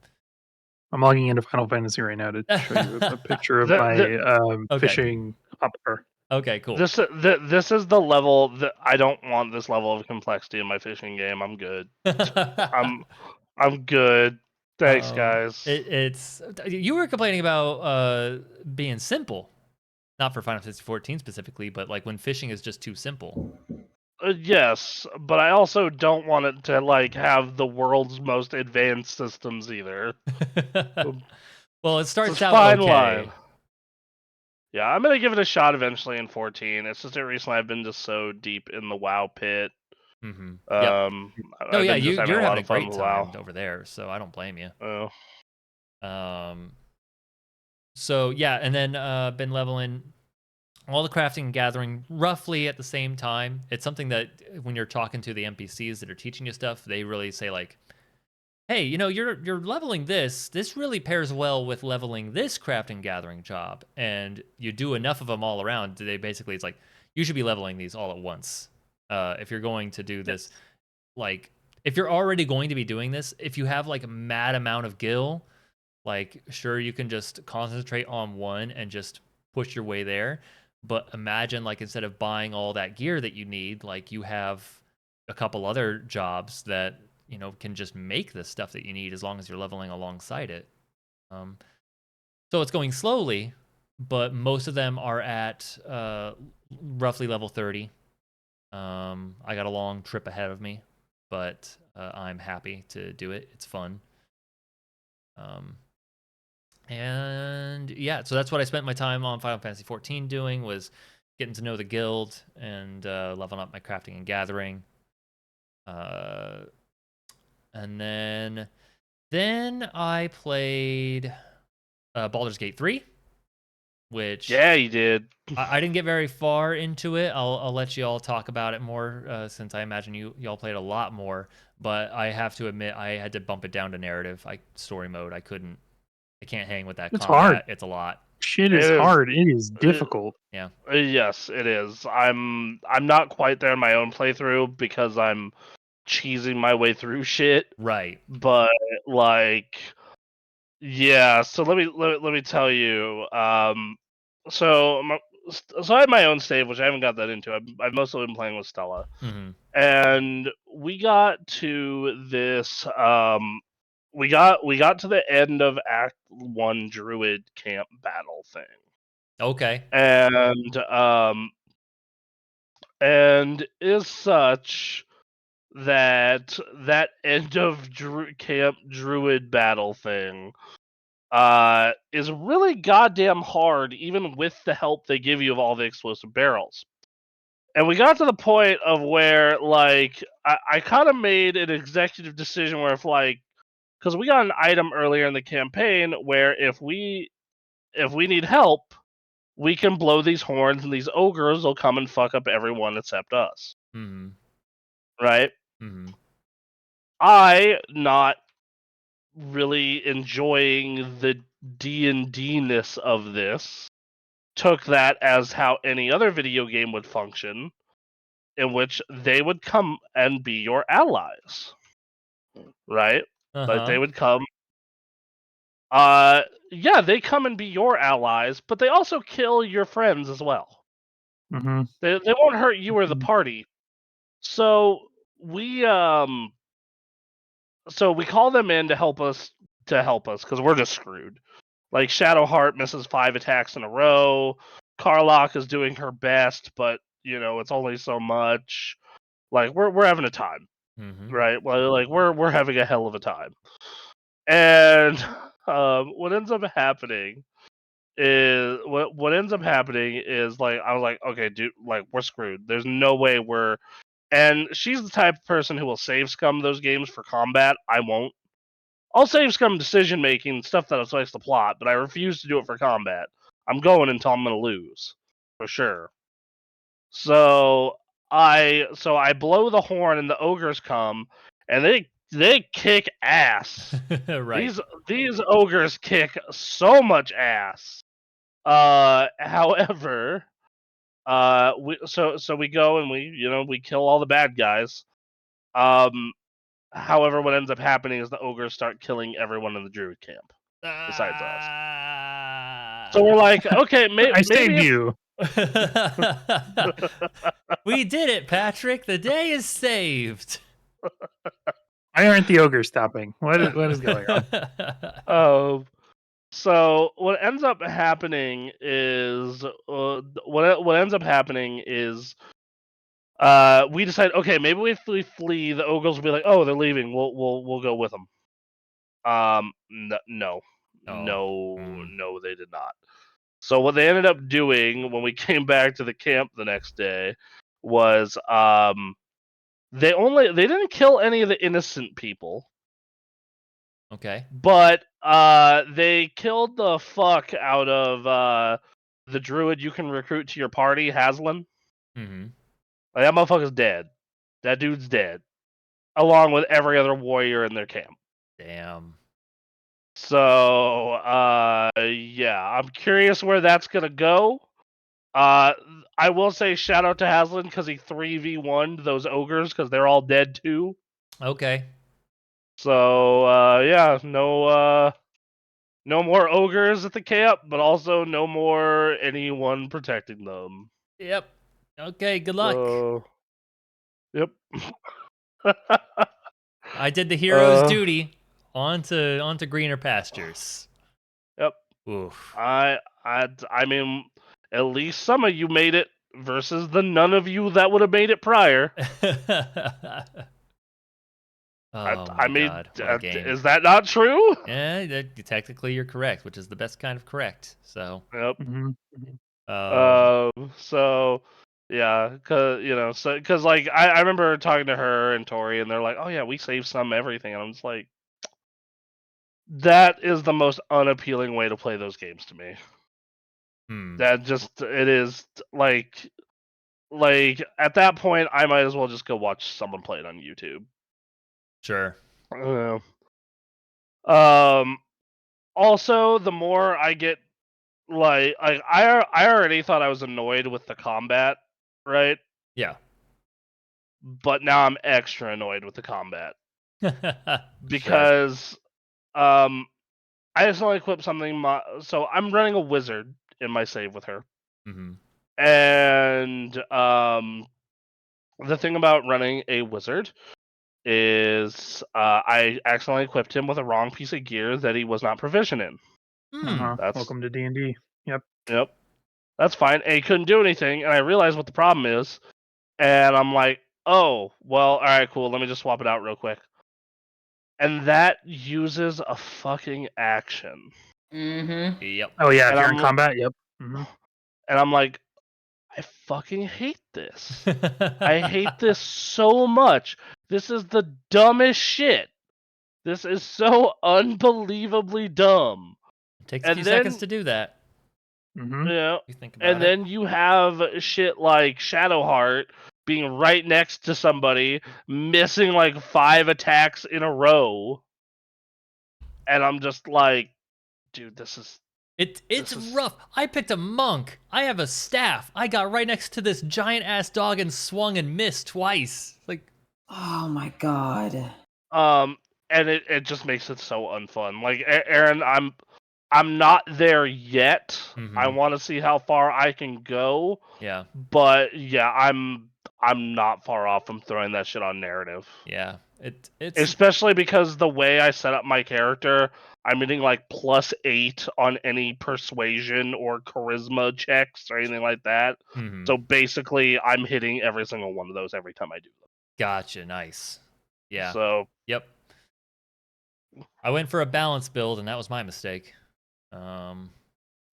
I'm logging into Final Fantasy right now to show you a picture of my fishing hopper. Okay, cool. This is the level that I don't want. This level of complexity in my fishing game. I'm good. I'm good. Thanks, guys. It's you were complaining about being simple, not for Final Fantasy 14 specifically, but like when fishing is just too simple. Yes, but I also don't want it to like have the world's most advanced systems either. Well, it starts out fine okay. Line. Yeah, I'm gonna give it a shot eventually in 14. It's just that recently I've been just so deep in the WoW pit. Mm-hmm. No, yeah, you're having a great time over there, so I don't blame you. Oh. So yeah, and then been leveling all the crafting and gathering roughly at the same time. It's something that when you're talking to the NPCs that are teaching you stuff, they really say like, hey, you're leveling this. This really pairs well with leveling this crafting gathering job. And you do enough of them all around. It's like, you should be leveling these all at once. If you're going to do this, like, if you're already going to be doing this, if you have like a mad amount of gil, like, sure, you can just concentrate on one and just push your way there. But imagine, like, instead of buying all that gear that you need, like, you have a couple other jobs that can just make the stuff that you need as long as you're leveling alongside it. So it's going slowly, but most of them are at roughly level 30. I got a long trip ahead of me, but I'm happy to do it. It's fun. And yeah, so that's what I spent my time on Final Fantasy 14 doing, was getting to know the guild and leveling up my crafting and gathering. And then I played Baldur's Gate 3, which yeah, you did. I didn't get very far into it. I'll let you all talk about it more since I imagine y'all played a lot more. But I have to admit, I had to bump it down to narrative, story mode. I can't hang with that It's combat. hard. It's a lot. Shit is hard. It is difficult. Yeah. Yes, it is. I'm not quite there in my own playthrough because I'm cheesing my way through shit. Right. But like, yeah. So let me tell you. So I have my own save, which I haven't got that into. I've mostly been playing with Stella, and we got to this. We got to the end of Act 1 Druid camp battle thing. Okay. And is such that end of camp Druid battle thing is really goddamn hard, even with the help they give you of all the explosive barrels. And we got to the point of where, like, I kind of made an executive decision where, if, like, because we got an item earlier in the campaign where if we need help, we can blow these horns and these ogres will come and fuck up everyone except us. Right? I, not really enjoying the D&D-ness of this, took that as how any other video game would function, in which they would come and be your allies. right? Like they Uh-huh. would come. Yeah, they come and be your allies, but they also kill your friends as well. Mm-hmm. They won't hurt you or the party. So we call them in to help us because we're just screwed. Like Shadowheart misses 5 attacks in a row. Karlach is doing her best, but it's only so much. Like we're having a time, right? Well, like we're having a hell of a time. And what ends up happening is like I was like, okay, dude, like we're screwed. There's no way we're. And she's the type of person who will save scum those games for combat. I won't. I'll save scum decision making stuff that affects the plot, but I refuse to do it for combat. I'm going until I'm gonna lose, for sure. So I blow the horn and the ogres come, and they kick ass. Right. These ogres kick so much ass. However, we go and we kill all the bad guys. However, what ends up happening is the ogres start killing everyone in the druid camp besides us. So we're like, okay, I saved you. We did it, Patrick. The day is saved. Why aren't the ogres stopping? What is going on? So what ends up happening is we decide, okay, maybe if we flee, the ogres will be like, oh, they're leaving. We'll go with them. No, they did not. So what they ended up doing when we came back to the camp the next day was they didn't kill any of the innocent people. Okay. But they killed the fuck out of the druid you can recruit to your party, Haslin. Mm-hmm. Like, that motherfucker's dead. That dude's dead. Along with every other warrior in their camp. Damn. So, yeah, I'm curious where that's gonna go. I will say shout out to Haslin because he 3v1'd those ogres because they're all dead too. Okay. So, yeah, no more ogres at the camp, but also no more anyone protecting them. Yep. Okay, good luck. So, yep. I did the hero's duty. On to greener pastures. Yep. Oof. I mean, at least some of you made it versus the none of you that would have made it prior. Oh my God! What a game. Is that not true? Yeah, technically you're correct, which is the best kind of correct. So. Yep. Mm-hmm. So. Yeah, because like I remember talking to her and Tori, and they're like, "Oh yeah, we saved some everything," and I'm just like, that is the most unappealing way to play those games to me. That just it is like at that point, I might as well just go watch someone play it on YouTube. Sure. Also, the more I get, I already thought I was annoyed with the combat, right? Yeah. But now I'm extra annoyed with the combat because, sure. I just only equipped something. So I'm running a wizard in my save with her, and the thing about running a wizard is I accidentally equipped him with a wrong piece of gear that he was not proficient in. Welcome to D&D. Yep. That's fine. And he couldn't do anything, and I realized what the problem is, and I'm like, oh, well, all right, cool. Let me just swap it out real quick. And that uses a fucking action. Mm-hmm. Yep. Oh yeah, if you're in combat, yep. Mm-hmm. And I'm like, I fucking hate this. I hate this so much. This is the dumbest shit. This is so unbelievably dumb. It takes a few seconds to do that. Mm-hmm. Yeah. You think about then you have shit like Shadowheart being right next to somebody, missing like 5 attacks in a row. And I'm just like, dude, this is... It's rough. I picked a monk. I have a staff. I got right next to this giant ass dog and swung and missed twice. Like, oh my God. and it just makes it so unfun. Like Aaron, I'm not there yet. I want to see how far I can go. Yeah. But yeah, I'm not far off from throwing that shit on narrative. Yeah. It's especially because the way I set up my character, I'm getting like +8 on any persuasion or charisma checks or anything like that. So basically, I'm hitting every single one of those every time I do them. Gotcha. Nice. Yeah. So yep. I went for a balance build, and that was my mistake.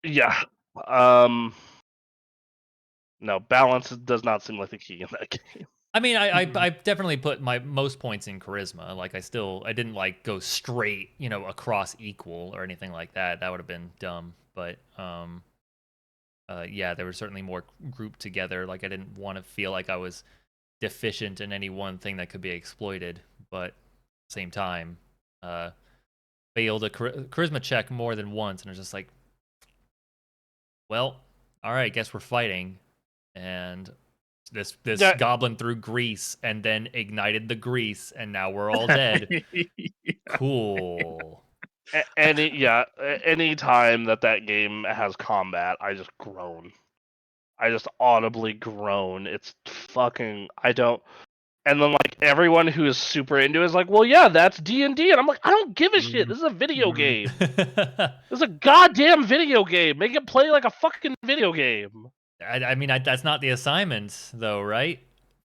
Yeah. No, balance does not seem like the key in that game. I mean, I definitely put my most points in charisma. Like, I didn't like go straight, across equal or anything like that. That would have been dumb. But yeah, there were certainly more grouped together. Like, I didn't want to feel like I was deficient in any one thing that could be exploited. But at the same time, failed a charisma check more than once, and it's just like, well, all right, guess we're fighting, and this goblin threw grease and then ignited the grease, and now we're all dead. Cool. Any time that game has combat, I just groan. I just audibly groan. It's fucking. I don't. And then like everyone who is super into it is like, well, yeah, that's D&D, and I'm like, I don't give a shit. This is a video game. This is a goddamn video game. Make it play like a fucking video game. I mean, that's not the assignment, though, right?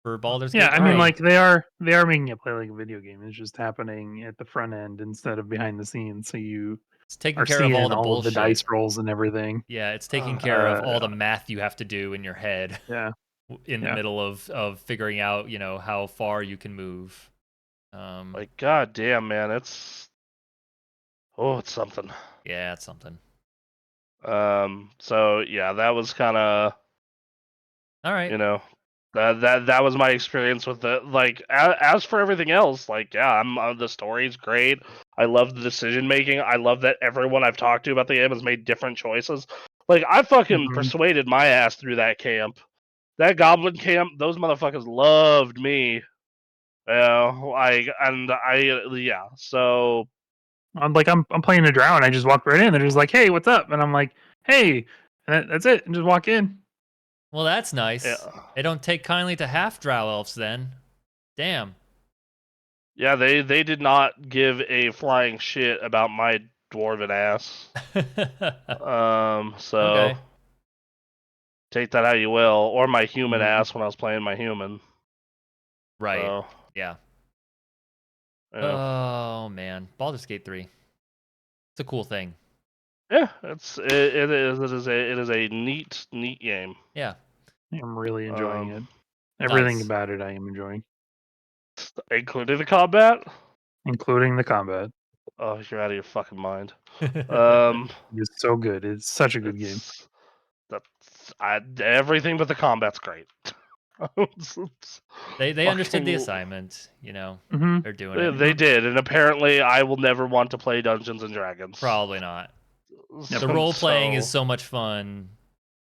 For Baldur's Gate. Yeah, I mean, like they are making it play like a video game. It's just happening at the front end instead of behind the scenes. So it's taking are care seeing of all the of the bullshit. dice rolls and everything. Yeah, it's taking care of all the math you have to do in your head. Yeah. In the middle of figuring out, how far you can move. Like, goddamn, man, it's something. Yeah, it's something. So yeah, that was kind of. All right. That was my experience with it. Like, as for everything else, like, yeah, the story's great. I love the decision making. I love that everyone I've talked to about the game has made different choices. Like, I fucking persuaded my ass through that camp. That goblin camp, those motherfuckers loved me. Yeah. So I'm playing a drow and I just walk right in. They're just like, hey, what's up? And I'm like, hey, and that's it. And just walk in. Well, that's nice. Yeah. They don't take kindly to half drow elves then. Damn. Yeah, they did not give a flying shit about my dwarven ass. So okay. Take that how you will, or my human ass when I was playing my human. Right. So, yeah. Yeah. Oh man, Baldur's Gate 3. It's a cool thing. Yeah, it is a neat game. Yeah. I'm really enjoying it. Everything nice. about it I am enjoying. Including the combat? Including the combat. Oh, you're out of your fucking mind. It's so good. It's such a good game. Everything but the combat's great. They understood the assignment, They're doing it. They did, and apparently I will never want to play Dungeons and Dragons. Probably not. The role playing is so much fun,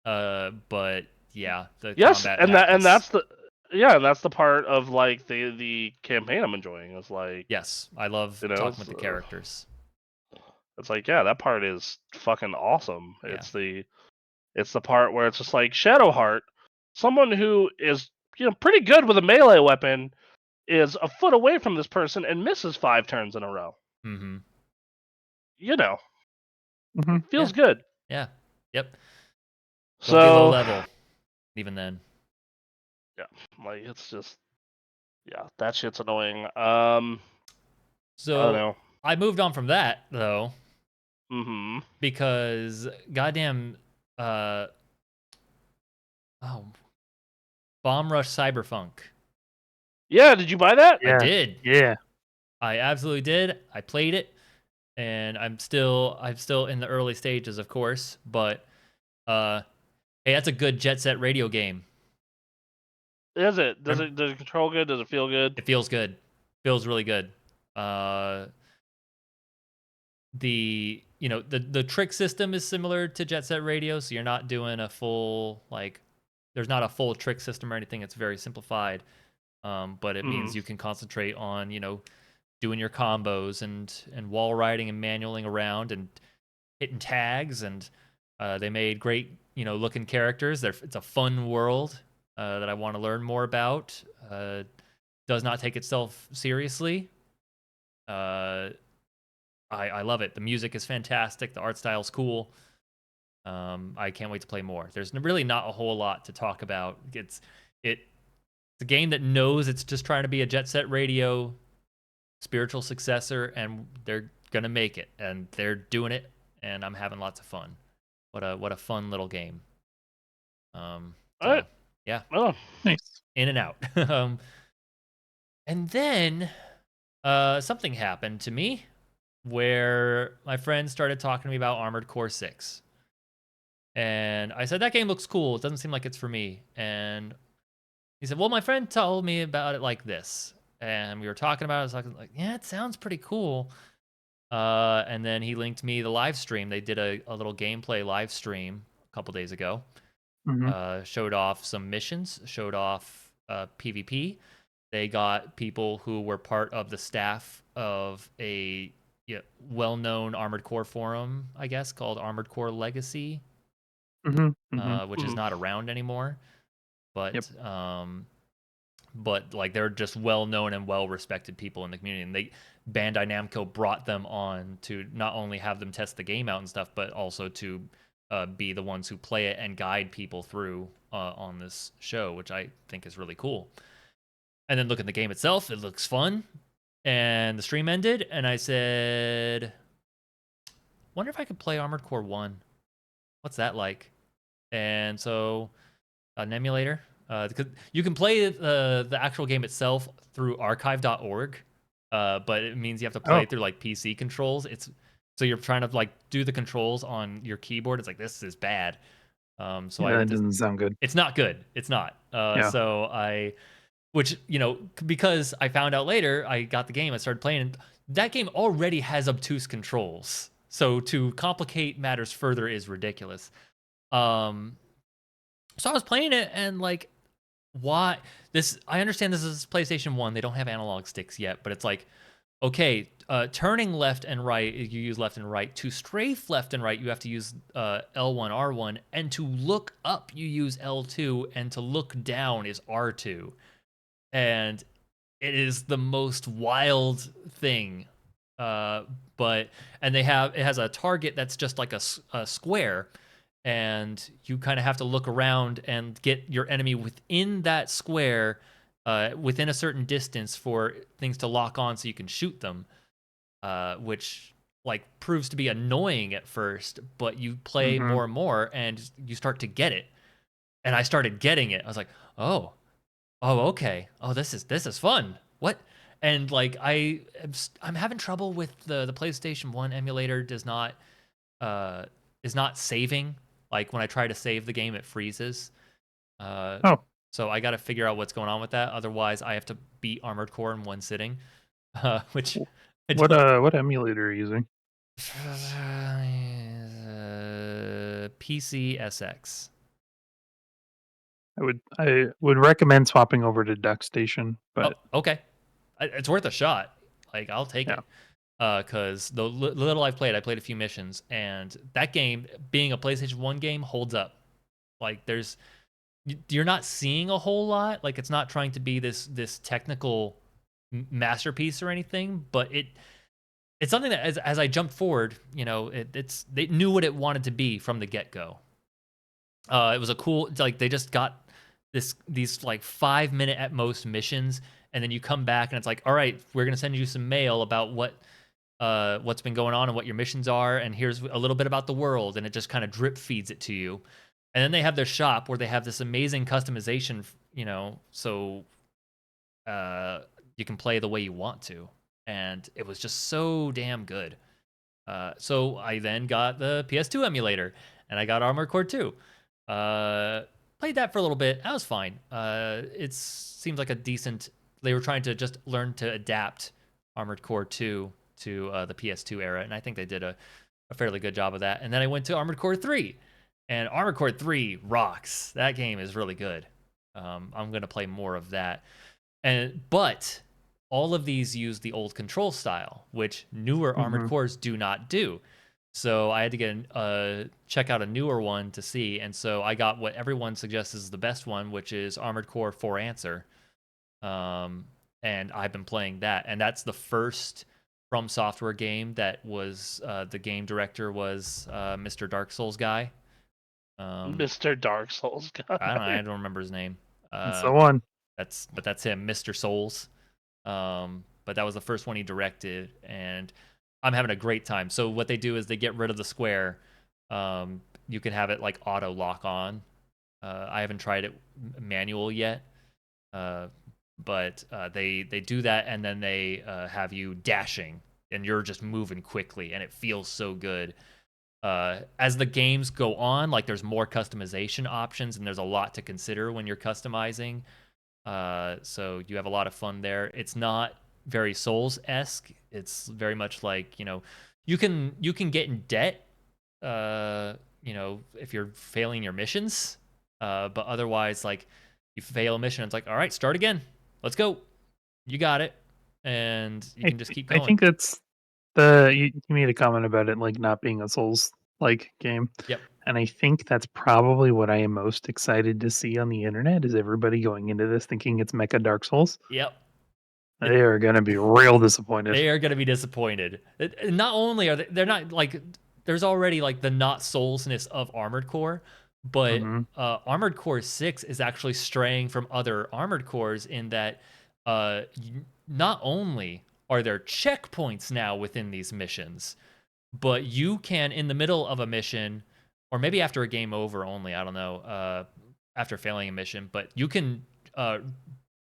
but yeah, the combat. And that's the part of like the campaign I'm enjoying. Is like, yes, I love talking with the characters. It's like, yeah, that part is fucking awesome. Yeah. It's the part where it's just like Shadowheart, someone who is pretty good with a melee weapon, is a foot away from this person and misses 5 turns in a row. Mm-hmm. Feels good. Yeah. Yep. So don't be low level, even then. Yeah, like it's just, that shit's annoying. So I don't know. I moved on from that though. Mm-hmm. Because goddamn, Bomb Rush Cyberpunk. Yeah, did you buy that? Yeah. I did. Yeah. I absolutely did. I played it, and I'm still in the early stages, of course. But hey, that's a good Jet Set Radio game. Is it? Does it control good? Does it feel good? It feels good. Feels really good. The trick system is similar to Jet Set Radio, so you're not doing a full there's not a full trick system or anything. It's very simplified. But it means you can concentrate on doing your combos and wall riding and manualing around and hitting tags, and they made great, looking characters. It's a fun world that I want to learn more about. Does not take itself seriously. I love it. The music is fantastic. The art style's cool. I can't wait to play more. There's really not a whole lot to talk about. It's a game that knows it's just trying to be a Jet Set Radio spiritual successor, and they're gonna make it, and they're doing it, and I'm having lots of fun. What a fun little game. Yeah. Oh, nice. In and out. And then something happened to me where my friend started talking to me about Armored Core 6. And I said, that game looks cool. It doesn't seem like it's for me. And he said, well, my friend told me about it like this. And we were talking about it. I was like, yeah, it sounds pretty cool. And then he linked me the live stream. They did a little gameplay live stream a couple days ago. Showed off some missions, showed off PvP. They got people who were part of the staff of a well-known Armored Core forum, I guess, called Armored Core Legacy, which is not around anymore. But but like they're just well-known and well-respected people in the community, and Bandai Namco brought them on to not only have them test the game out and stuff, but also to be the ones who play it and guide people through on this show, which I think is really cool. And then look at the game itself; it looks fun. And the stream ended, and I said, wonder if I could play Armored Core 1. What's that like? And so, an emulator. You can play the actual game itself through archive.org, but it means you have to play it through like PC controls. So you're trying to like do the controls on your keyboard. It's like, this is bad. That doesn't sound good. It's not good. It's not. So which, because I found out later, I got the game, I started playing, and that game already has obtuse controls. So to complicate matters further is ridiculous. So I was playing it, and like, why this? I understand this is PlayStation 1. They don't have analog sticks yet, but it's like, okay, turning left and right, you use left and right. To strafe left and right, you have to use L1, R1, and to look up, you use L2, and to look down is R2. And it is the most wild thing. It has a target that's just like a square, and you kind of have to look around and get your enemy within that square, within a certain distance for things to lock on so you can shoot them, which like proves to be annoying at first, but you play more and more and you start to get it. And I started getting it. I was like, oh, okay. Oh, this is fun. What? And like I'm having trouble with the PlayStation 1 emulator is not saving. Like when I try to save the game, it freezes. So I got to figure out what's going on with that. Otherwise, I have to beat Armored Core in one sitting. Which what emulator are you using? PCSX. I would recommend swapping over to DuckStation, but okay, it's worth a shot. Like I'll take it, because the little I played a few missions, and that game, being a PlayStation 1 game, holds up. Like you're not seeing a whole lot. Like it's not trying to be this technical masterpiece or anything, but it's something that as I jumped forward, they knew what it wanted to be from the get-go. It was a cool, like they just got these like 5-minute at most missions, and then you come back and it's like, all right, we're gonna send you some mail about what's been going on and what your missions are, and here's a little bit about the world, and it just kind of drip feeds it to you. And then they have their shop where they have this amazing customization, so you can play the way you want to, and it was just so damn good. So I then got the PS2 emulator, and I got Armored Core 2. Played that for a little bit. That was fine. It seems like a decent. They were trying to just learn to adapt Armored Core 2 to the PS2 era, and I think they did a fairly good job of that. And then I went to Armored Core 3, and Armored Core 3 rocks. That game is really good. I'm gonna play more of that. But all of these use the old control style, which newer Armored Cores do not do. So I had to get check out a newer one to see, and so I got what everyone suggests is the best one, which is Armored Core 4 Answer. And I've been playing that, and that's the first From Software game that was the game director was Mr. Dark Souls guy. Mr. Dark Souls guy. I don't remember his name. That's the one. That's him, Mr. Souls. But that was the first one he directed, and I'm having a great time. So what they do is they get rid of the square. You can have it like auto lock on. I haven't tried it manual yet, but they do that, and then they have you dashing, and you're just moving quickly, and it feels so good. As the games go on, like there's more customization options, and there's a lot to consider when you're customizing. So you have a lot of fun there. It's not very Souls-esque. It's very much like, you can get in debt, if you're failing your missions. But otherwise, like, you fail a mission, it's like, all right, start again. Let's go. You got it. And you can just keep going. I think that's you made a comment about it like not being a Souls-like game. Yep. And I think that's probably what I am most excited to see on the internet is everybody going into this thinking it's Mecha Dark Souls. Yep. They are going to be real disappointed. They are going to be disappointed. Not only are they're not like, there's already like the not Soulsness of Armored Core, but Armored Core 6 is actually straying from other Armored Cores in that not only are there checkpoints now within these missions, but you can, in the middle of a mission, or maybe after a game over only, I don't know, after failing a mission, but you can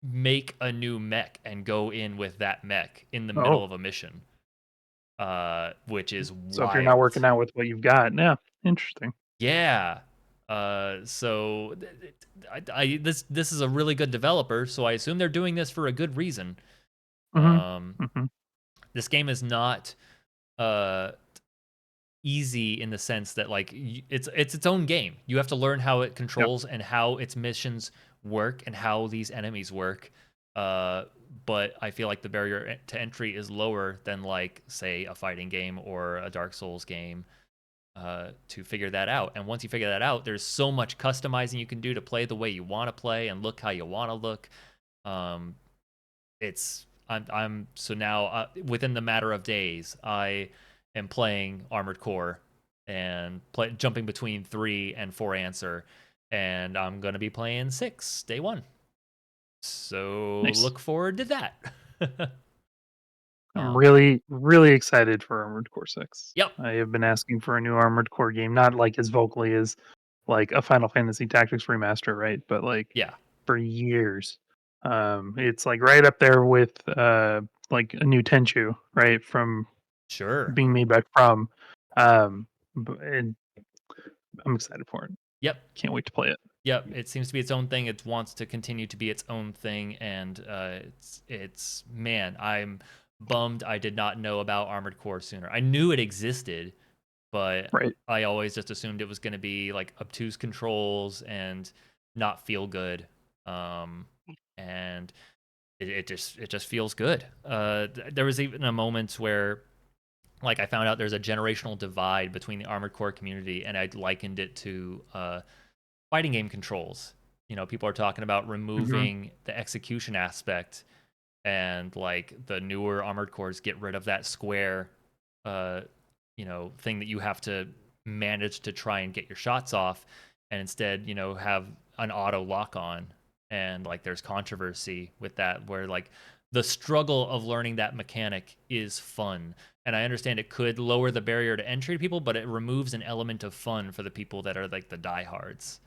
make a new mech and go in with that mech in the middle of a mission, which is wild. So if you're not working out with what you've got, yeah, interesting. Yeah. So this is a really good developer, so I assume they're doing this for a good reason. This game is not easy in the sense that like it's its own game. You have to learn how it controls and how its missions work and how these enemies work. But I feel like the barrier to entry is lower than like, say, a fighting game or a Dark Souls game. To figure that out, and once you figure that out, there's so much customizing you can do to play the way you want to play and look how you want to look. I'm so now within the matter of days, I am playing Armored Core and jumping between 3 and 4 Answer, and I'm gonna be playing 6 day 1. So nice. Look forward to that. I'm really, really excited for Armored Core 6. Yep. I have been asking for a new Armored Core game, not like as vocally as like a Final Fantasy Tactics remaster, right? But like for years. It's like right up there with like a new Tenchu, right? From being made by From. And I'm excited for it. Yep. Can't wait to play it. Yep, it seems to be its own thing. It wants to continue to be its own thing, and it's man, I'm bummed I did not know about Armored Core sooner. I knew it existed, but I always just assumed it was going to be like obtuse controls and not feel good. And it just feels good. There was even a moment where like I found out there's a generational divide between the Armored Core community, and I likened it to fighting game controls. People are talking about removing the execution aspect, and like the newer Armored Cores get rid of that square thing that you have to manage to try and get your shots off, and instead have an auto lock on. And like there's controversy with that, where like the struggle of learning that mechanic is fun, and I understand it could lower the barrier to entry to people, but it removes an element of fun for the people that are like the diehards.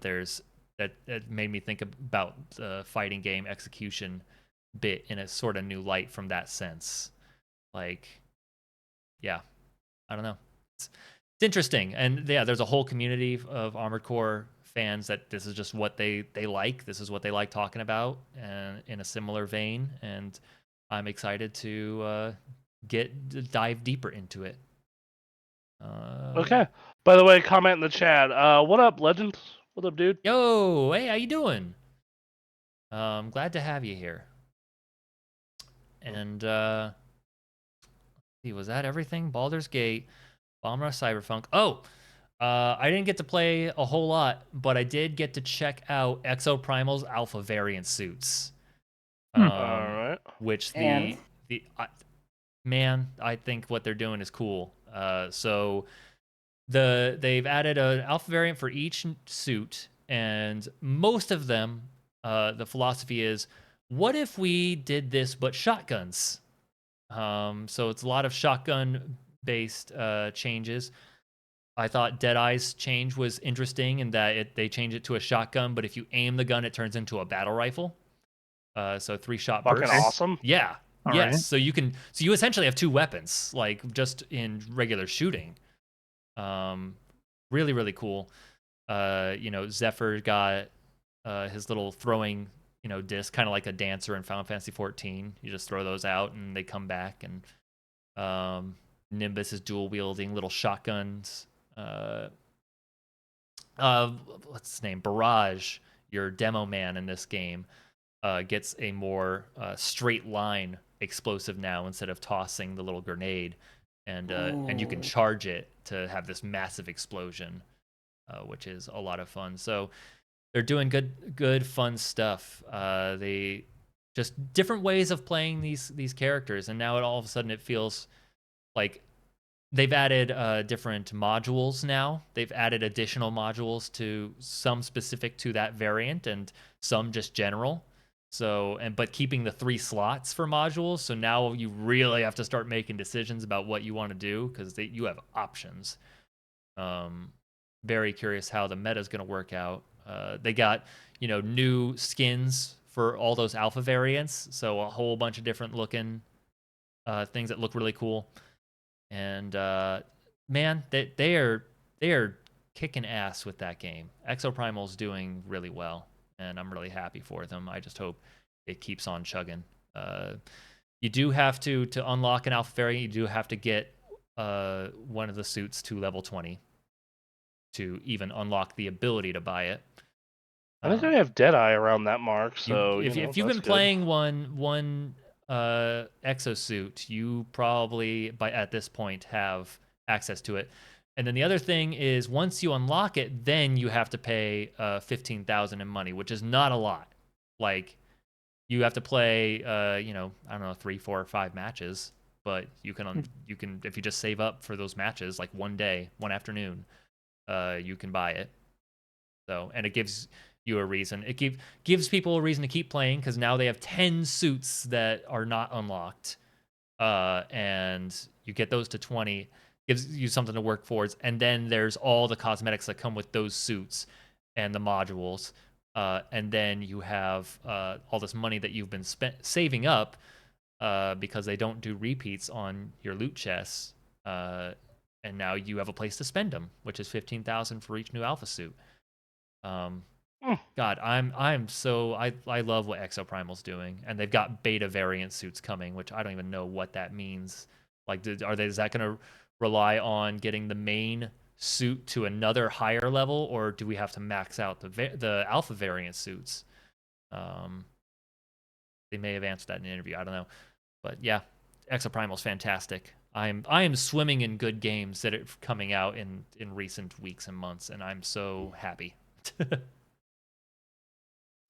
There's that made me think about the fighting game execution bit in a sort of new light from that sense. Like, yeah, I don't know. It's interesting. And yeah, there's a whole community of Armored Core fans that this is just what they like. This is what they like talking about, and in a similar vein. And I'm excited to dive deeper into it. Okay. By the way, comment in the chat. What up, Legend? What up, dude? Yo, hey, how you doing? Glad to have you here. And see, was that everything? Baldur's Gate, Bomb Rush Cyberpunk. Oh, I didn't get to play a whole lot, but I did get to check out Exoprimal's alpha variant suits. All right. Which And? man, I think what they're doing is cool. So they've added an alpha variant for each suit, and most of them, the philosophy is, what if we did this but shotguns? So it's a lot of shotgun based changes. I thought Deadeye's change was interesting in that they change it to a shotgun, but if you aim the gun, it turns into a battle rifle. So 3-shot bursts. Fucking awesome. Yeah. All yes. right. So you essentially have 2 weapons, like just in regular shooting. Really, really cool. Zephyr got his little throwing, disc, kind of like a dancer in Final Fantasy 14. You just throw those out and they come back. And Nimbus is dual wielding little shotguns. What's his name? Barrage, your demo man in this game, gets a more straight line explosive now instead of tossing the little grenade, and you can charge it to have this massive explosion, which is a lot of fun. So they're doing good fun stuff. They just different ways of playing these characters, and now all of a sudden it feels like they've added different modules now. They've added additional modules to some specific to that variant and some just general. So, but keeping the 3 slots for modules. So now you really have to start making decisions about what you want to do because you have options. Very curious how the meta is going to work out. They got, new skins for all those alpha variants. So a whole bunch of different looking things that look really cool. And man, they are kicking ass with that game. Exoprimal's doing really well, and I'm really happy for them. I just hope it keeps on chugging. You do have to unlock an alpha variant. You do have to get one of the suits to level 20 to even unlock the ability to buy it. I think I have Deadeye around that mark. So if you've been playing one exosuit, you probably at this point have access to it. And then the other thing is, once you unlock it, then you have to pay $15,000 in money, which is not a lot. Like, you have to play, I don't know, 3, 4, or 5 matches, but you can if you just save up for those matches, like one day, one afternoon, you can buy it. So, and it gives you a reason. It gives people a reason to keep playing because now they have 10 suits that are not unlocked, and you get those to 20. Gives you something to work towards, and then there's all the cosmetics that come with those suits and the modules, and then you have all this money that you've been saving up because they don't do repeats on your loot chests, and now you have a place to spend them, which is $15,000 for each new alpha suit. God, I love what Exoprimal's doing, and they've got beta variant suits coming, which I don't even know what that means. Like, is that going to rely on getting the main suit to another higher level, or do we have to max out the alpha variant suits? They may have answered that in an interview. I don't know, but yeah, Exoprimal's fantastic. I am swimming in good games that are coming out in recent weeks and months, and I'm so happy.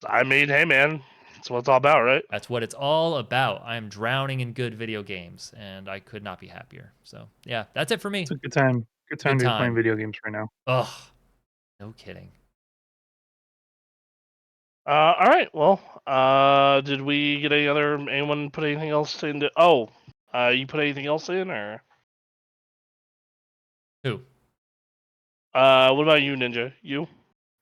I mean, hey man, that's what it's all about, right? That's what it's all about. I'm drowning in good video games, and I could not be happier. So yeah, that's it for me. It's a good time. Good time to be playing video games right now. Ugh, no kidding. All right. Well, did we get anyone put anything else into? Oh, you put anything else in, or who? What about you, Ninja? You,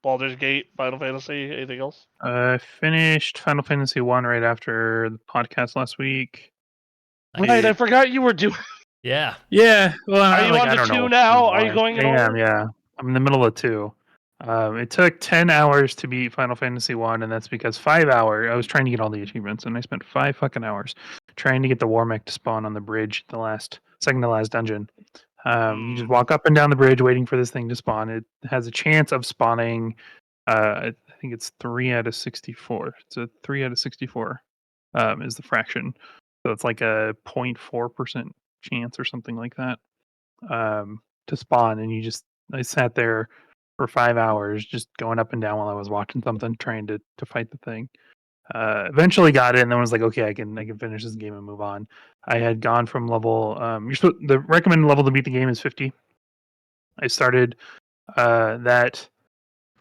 Baldur's Gate, Final Fantasy, anything else? I finished Final Fantasy 1 right after the podcast last week. Right, I forgot you were doing. Yeah. Yeah. Well, are you on to 2 now? Are you going? I am. Yeah, I'm in the middle of 2. It took 10 hours to beat Final Fantasy 1, and that's because 5 hours. I was trying to get all the achievements, and I spent 5 fucking hours trying to get the war mech to spawn on the bridge, second to last dungeon. You just walk up and down the bridge waiting for this thing to spawn. It has a chance of spawning. I think it's 3 out of 64. It's a 3 out of 64 is the fraction. So it's like a 0.4% chance or something like that to spawn. And I sat there for 5 hours just going up and down while I was watching something, trying to fight the thing. Eventually got it, and then was like, okay, I can finish this game and move on. I had gone from level. The recommended level to beat the game is 50. I started that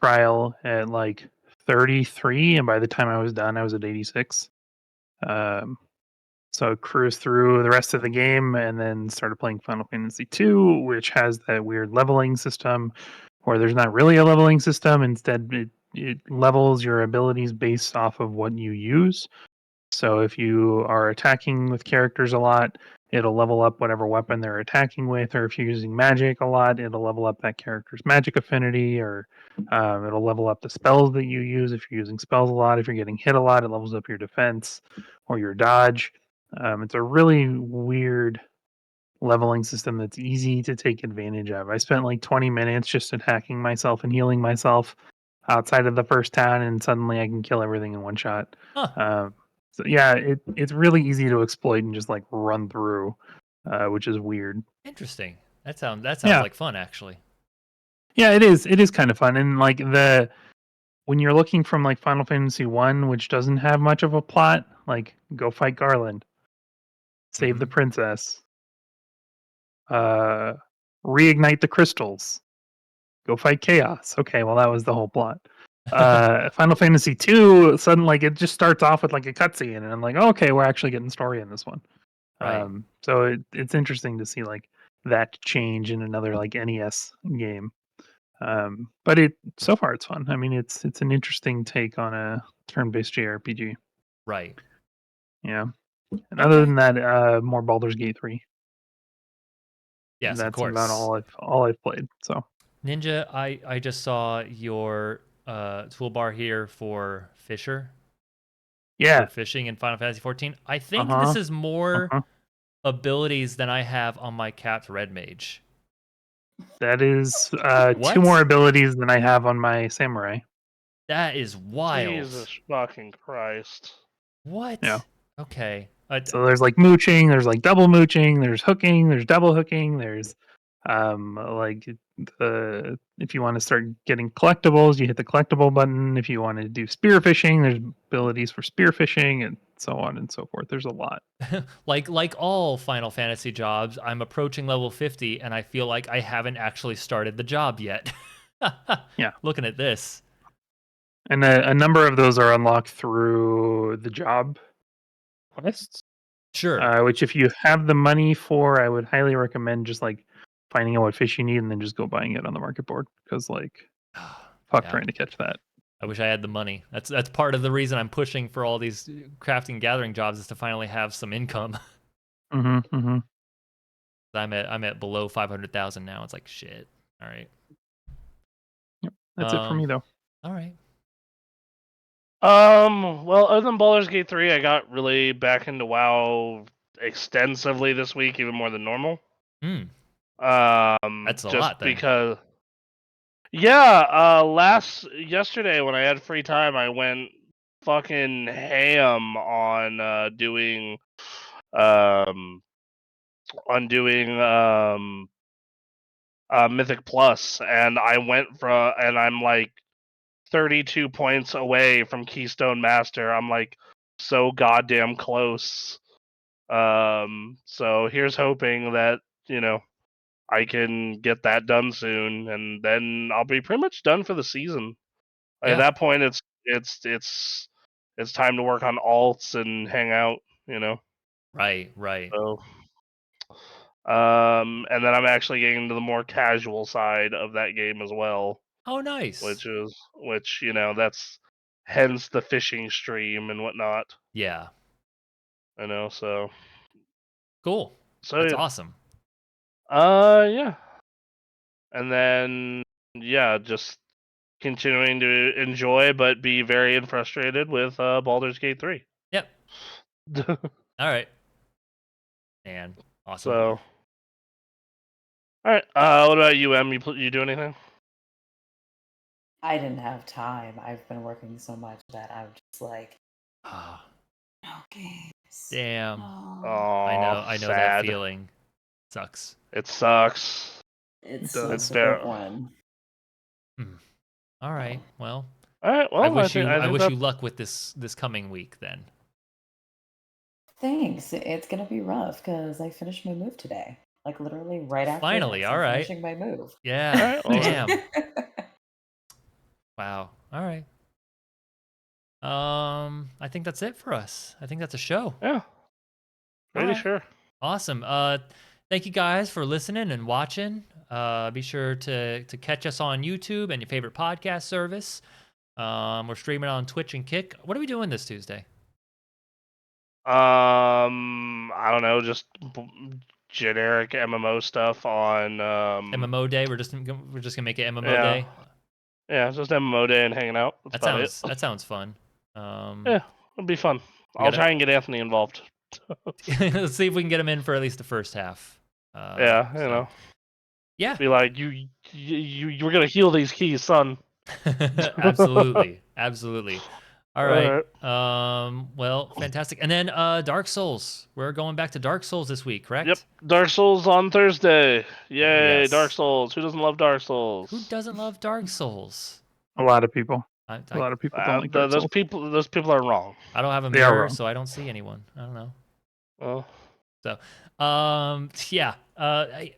trial at like 33, and by the time I was done, I was at 86. So I cruised through the rest of the game, and then started playing Final Fantasy II, which has that weird leveling system, where there's not really a leveling system. Instead, it levels your abilities based off of what you use. So if you are attacking with characters a lot, it'll level up whatever weapon they're attacking with, or if you're using magic a lot, it'll level up that character's magic affinity, or it'll level up the spells that you use. If you're using spells a lot, if you're getting hit a lot, it levels up your defense or your dodge. It's a really weird leveling system that's easy to take advantage of. I spent like 20 minutes just attacking myself and healing myself outside of the first town, and suddenly I can kill everything in one shot. Huh. So yeah, it's really easy to exploit and just like run through, which is weird. Interesting. That sounds Yeah. like fun, actually. Yeah, it is. It is kind of fun, and like when you're looking from like Final Fantasy 1, which doesn't have much of a plot, like go fight Garland, save the princess, reignite the crystals, go fight Chaos. Okay, well that was the whole plot. Final Fantasy 2, suddenly like it just starts off with like a cutscene, and I'm like, oh, okay, we're actually getting story in this one. Right. So it's interesting to see like that change in another like NES game. But so far it's fun. I mean, it's an interesting take on a turn-based JRPG. Right. Yeah. And other than that, more Baldur's Gate 3. Yes, That's of course. about all I've played. So Ninja, I just saw your toolbar here for Fisher. Yeah. For fishing in Final Fantasy 14. I think this is more abilities than I have on my Capped Red Mage. That is 2 more abilities than I have on my Samurai. That is wild. Jesus fucking Christ. What? Yeah. Okay. So there's like mooching, there's like double mooching, there's hooking, there's double hooking, there's like if you want to start getting collectibles, you hit the collectible button. If you want to do spearfishing, there's abilities for spearfishing, and so on and so forth. There's a lot. like all Final Fantasy jobs, I'm approaching level 50 and I feel like I haven't actually started the job yet. Yeah. Looking at this. And a number of those are unlocked through the job quests. Sure. Which if you have the money for, I would highly recommend just like finding out what fish you need and then just go buying it on the market board, because like fuck trying to catch that. I wish I had the money. That's part of the reason I'm pushing for all these crafting gathering jobs, is to finally have some income. I'm at below 500,000 now. It's like shit. All right. Yep. That's it for me though. All right. Well, other than Baldur's Gate 3, I got really back into WoW extensively this week, even more than normal. That's a lot then. Because yesterday when I had free time, I went fucking ham on doing Mythic Plus, and I'm like 32 points away from Keystone Master. I'm like so goddamn close. So here's hoping that, I can get that done soon, and then I'll be pretty much done for the season. At that point, it's time to work on alts and hang out, Right. So, and then I'm actually getting into the more casual side of that game as well. Oh, nice. Which that's hence the fishing stream and whatnot. Yeah. So. Cool. So that's yeah. awesome. Yeah. And then just continuing to enjoy but be very frustrated with Baldur's Gate 3. Yep. All right. And awesome. So. All right. What about you, Em? You do anything? I didn't have time. I've been working so much that I'm just like, okay. Damn. Oh, I know that sad. feeling. Sucks. It sucks. it It sucks does. to break one. All right. Well, All right. Well, I think I wish that... you luck with this coming week then. Thanks. It's gonna be rough because I finished my move today. Like literally right after Finally, this, all I'm right. finishing my move. Yeah. All right, well, Damn. Wow. All right. I think that's it for us. I think that's a show. Yeah. Pretty Alright. sure. Awesome. Thank you guys for listening and watching. Be sure to catch us on YouTube and your favorite podcast service. We're streaming on Twitch and Kick. What are we doing this Tuesday? I don't know, just generic MMO stuff on MMO Day. We're just gonna make it MMO yeah. Day. Yeah, it's just MMO day and hanging out. That's about it. That sounds fun. Yeah, it'll be fun. We I'll gotta- try and get Anthony involved. Let's see if we can get him in for at least the first half. Yeah, you so- know. Yeah. Be like, you're gonna heal these keys, son. Absolutely. Absolutely. All right. Alright. Well, fantastic. And then Dark Souls. We're going back to Dark Souls this week, correct? Yep. Dark Souls on Thursday. Yay, Yes. Dark Souls. Who doesn't love Dark Souls? Who doesn't love Dark Souls? A lot of people. I A lot of people don't like Dark those Souls. those people are wrong. don't have a They are mirror, wrong. so I don't see anyone. I don't know. Oh. So, yeah,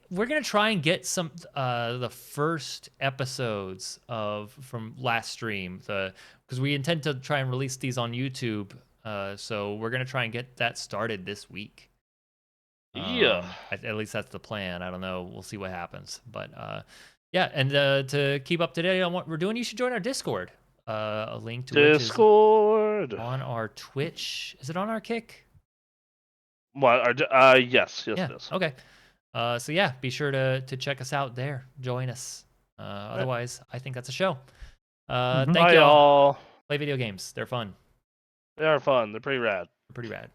we're gonna try and get some the first episodes from last stream, because we intend to try and release these on YouTube. So we're gonna try and get that started this week. Yeah. At least that's the plan. I don't know. We'll see what happens. But yeah, and to keep up to date on what we're doing, you should join our Discord. A link to Discord. which is on our Twitch. Is it on our Kick? What? Yes, Yeah. it is. Okay. So yeah, be sure to check us out there. Join us. Otherwise, I think that's a show. Thank Bye, y'all. y'all. Play video games. They're fun. They are fun. They're pretty rad. They're pretty rad.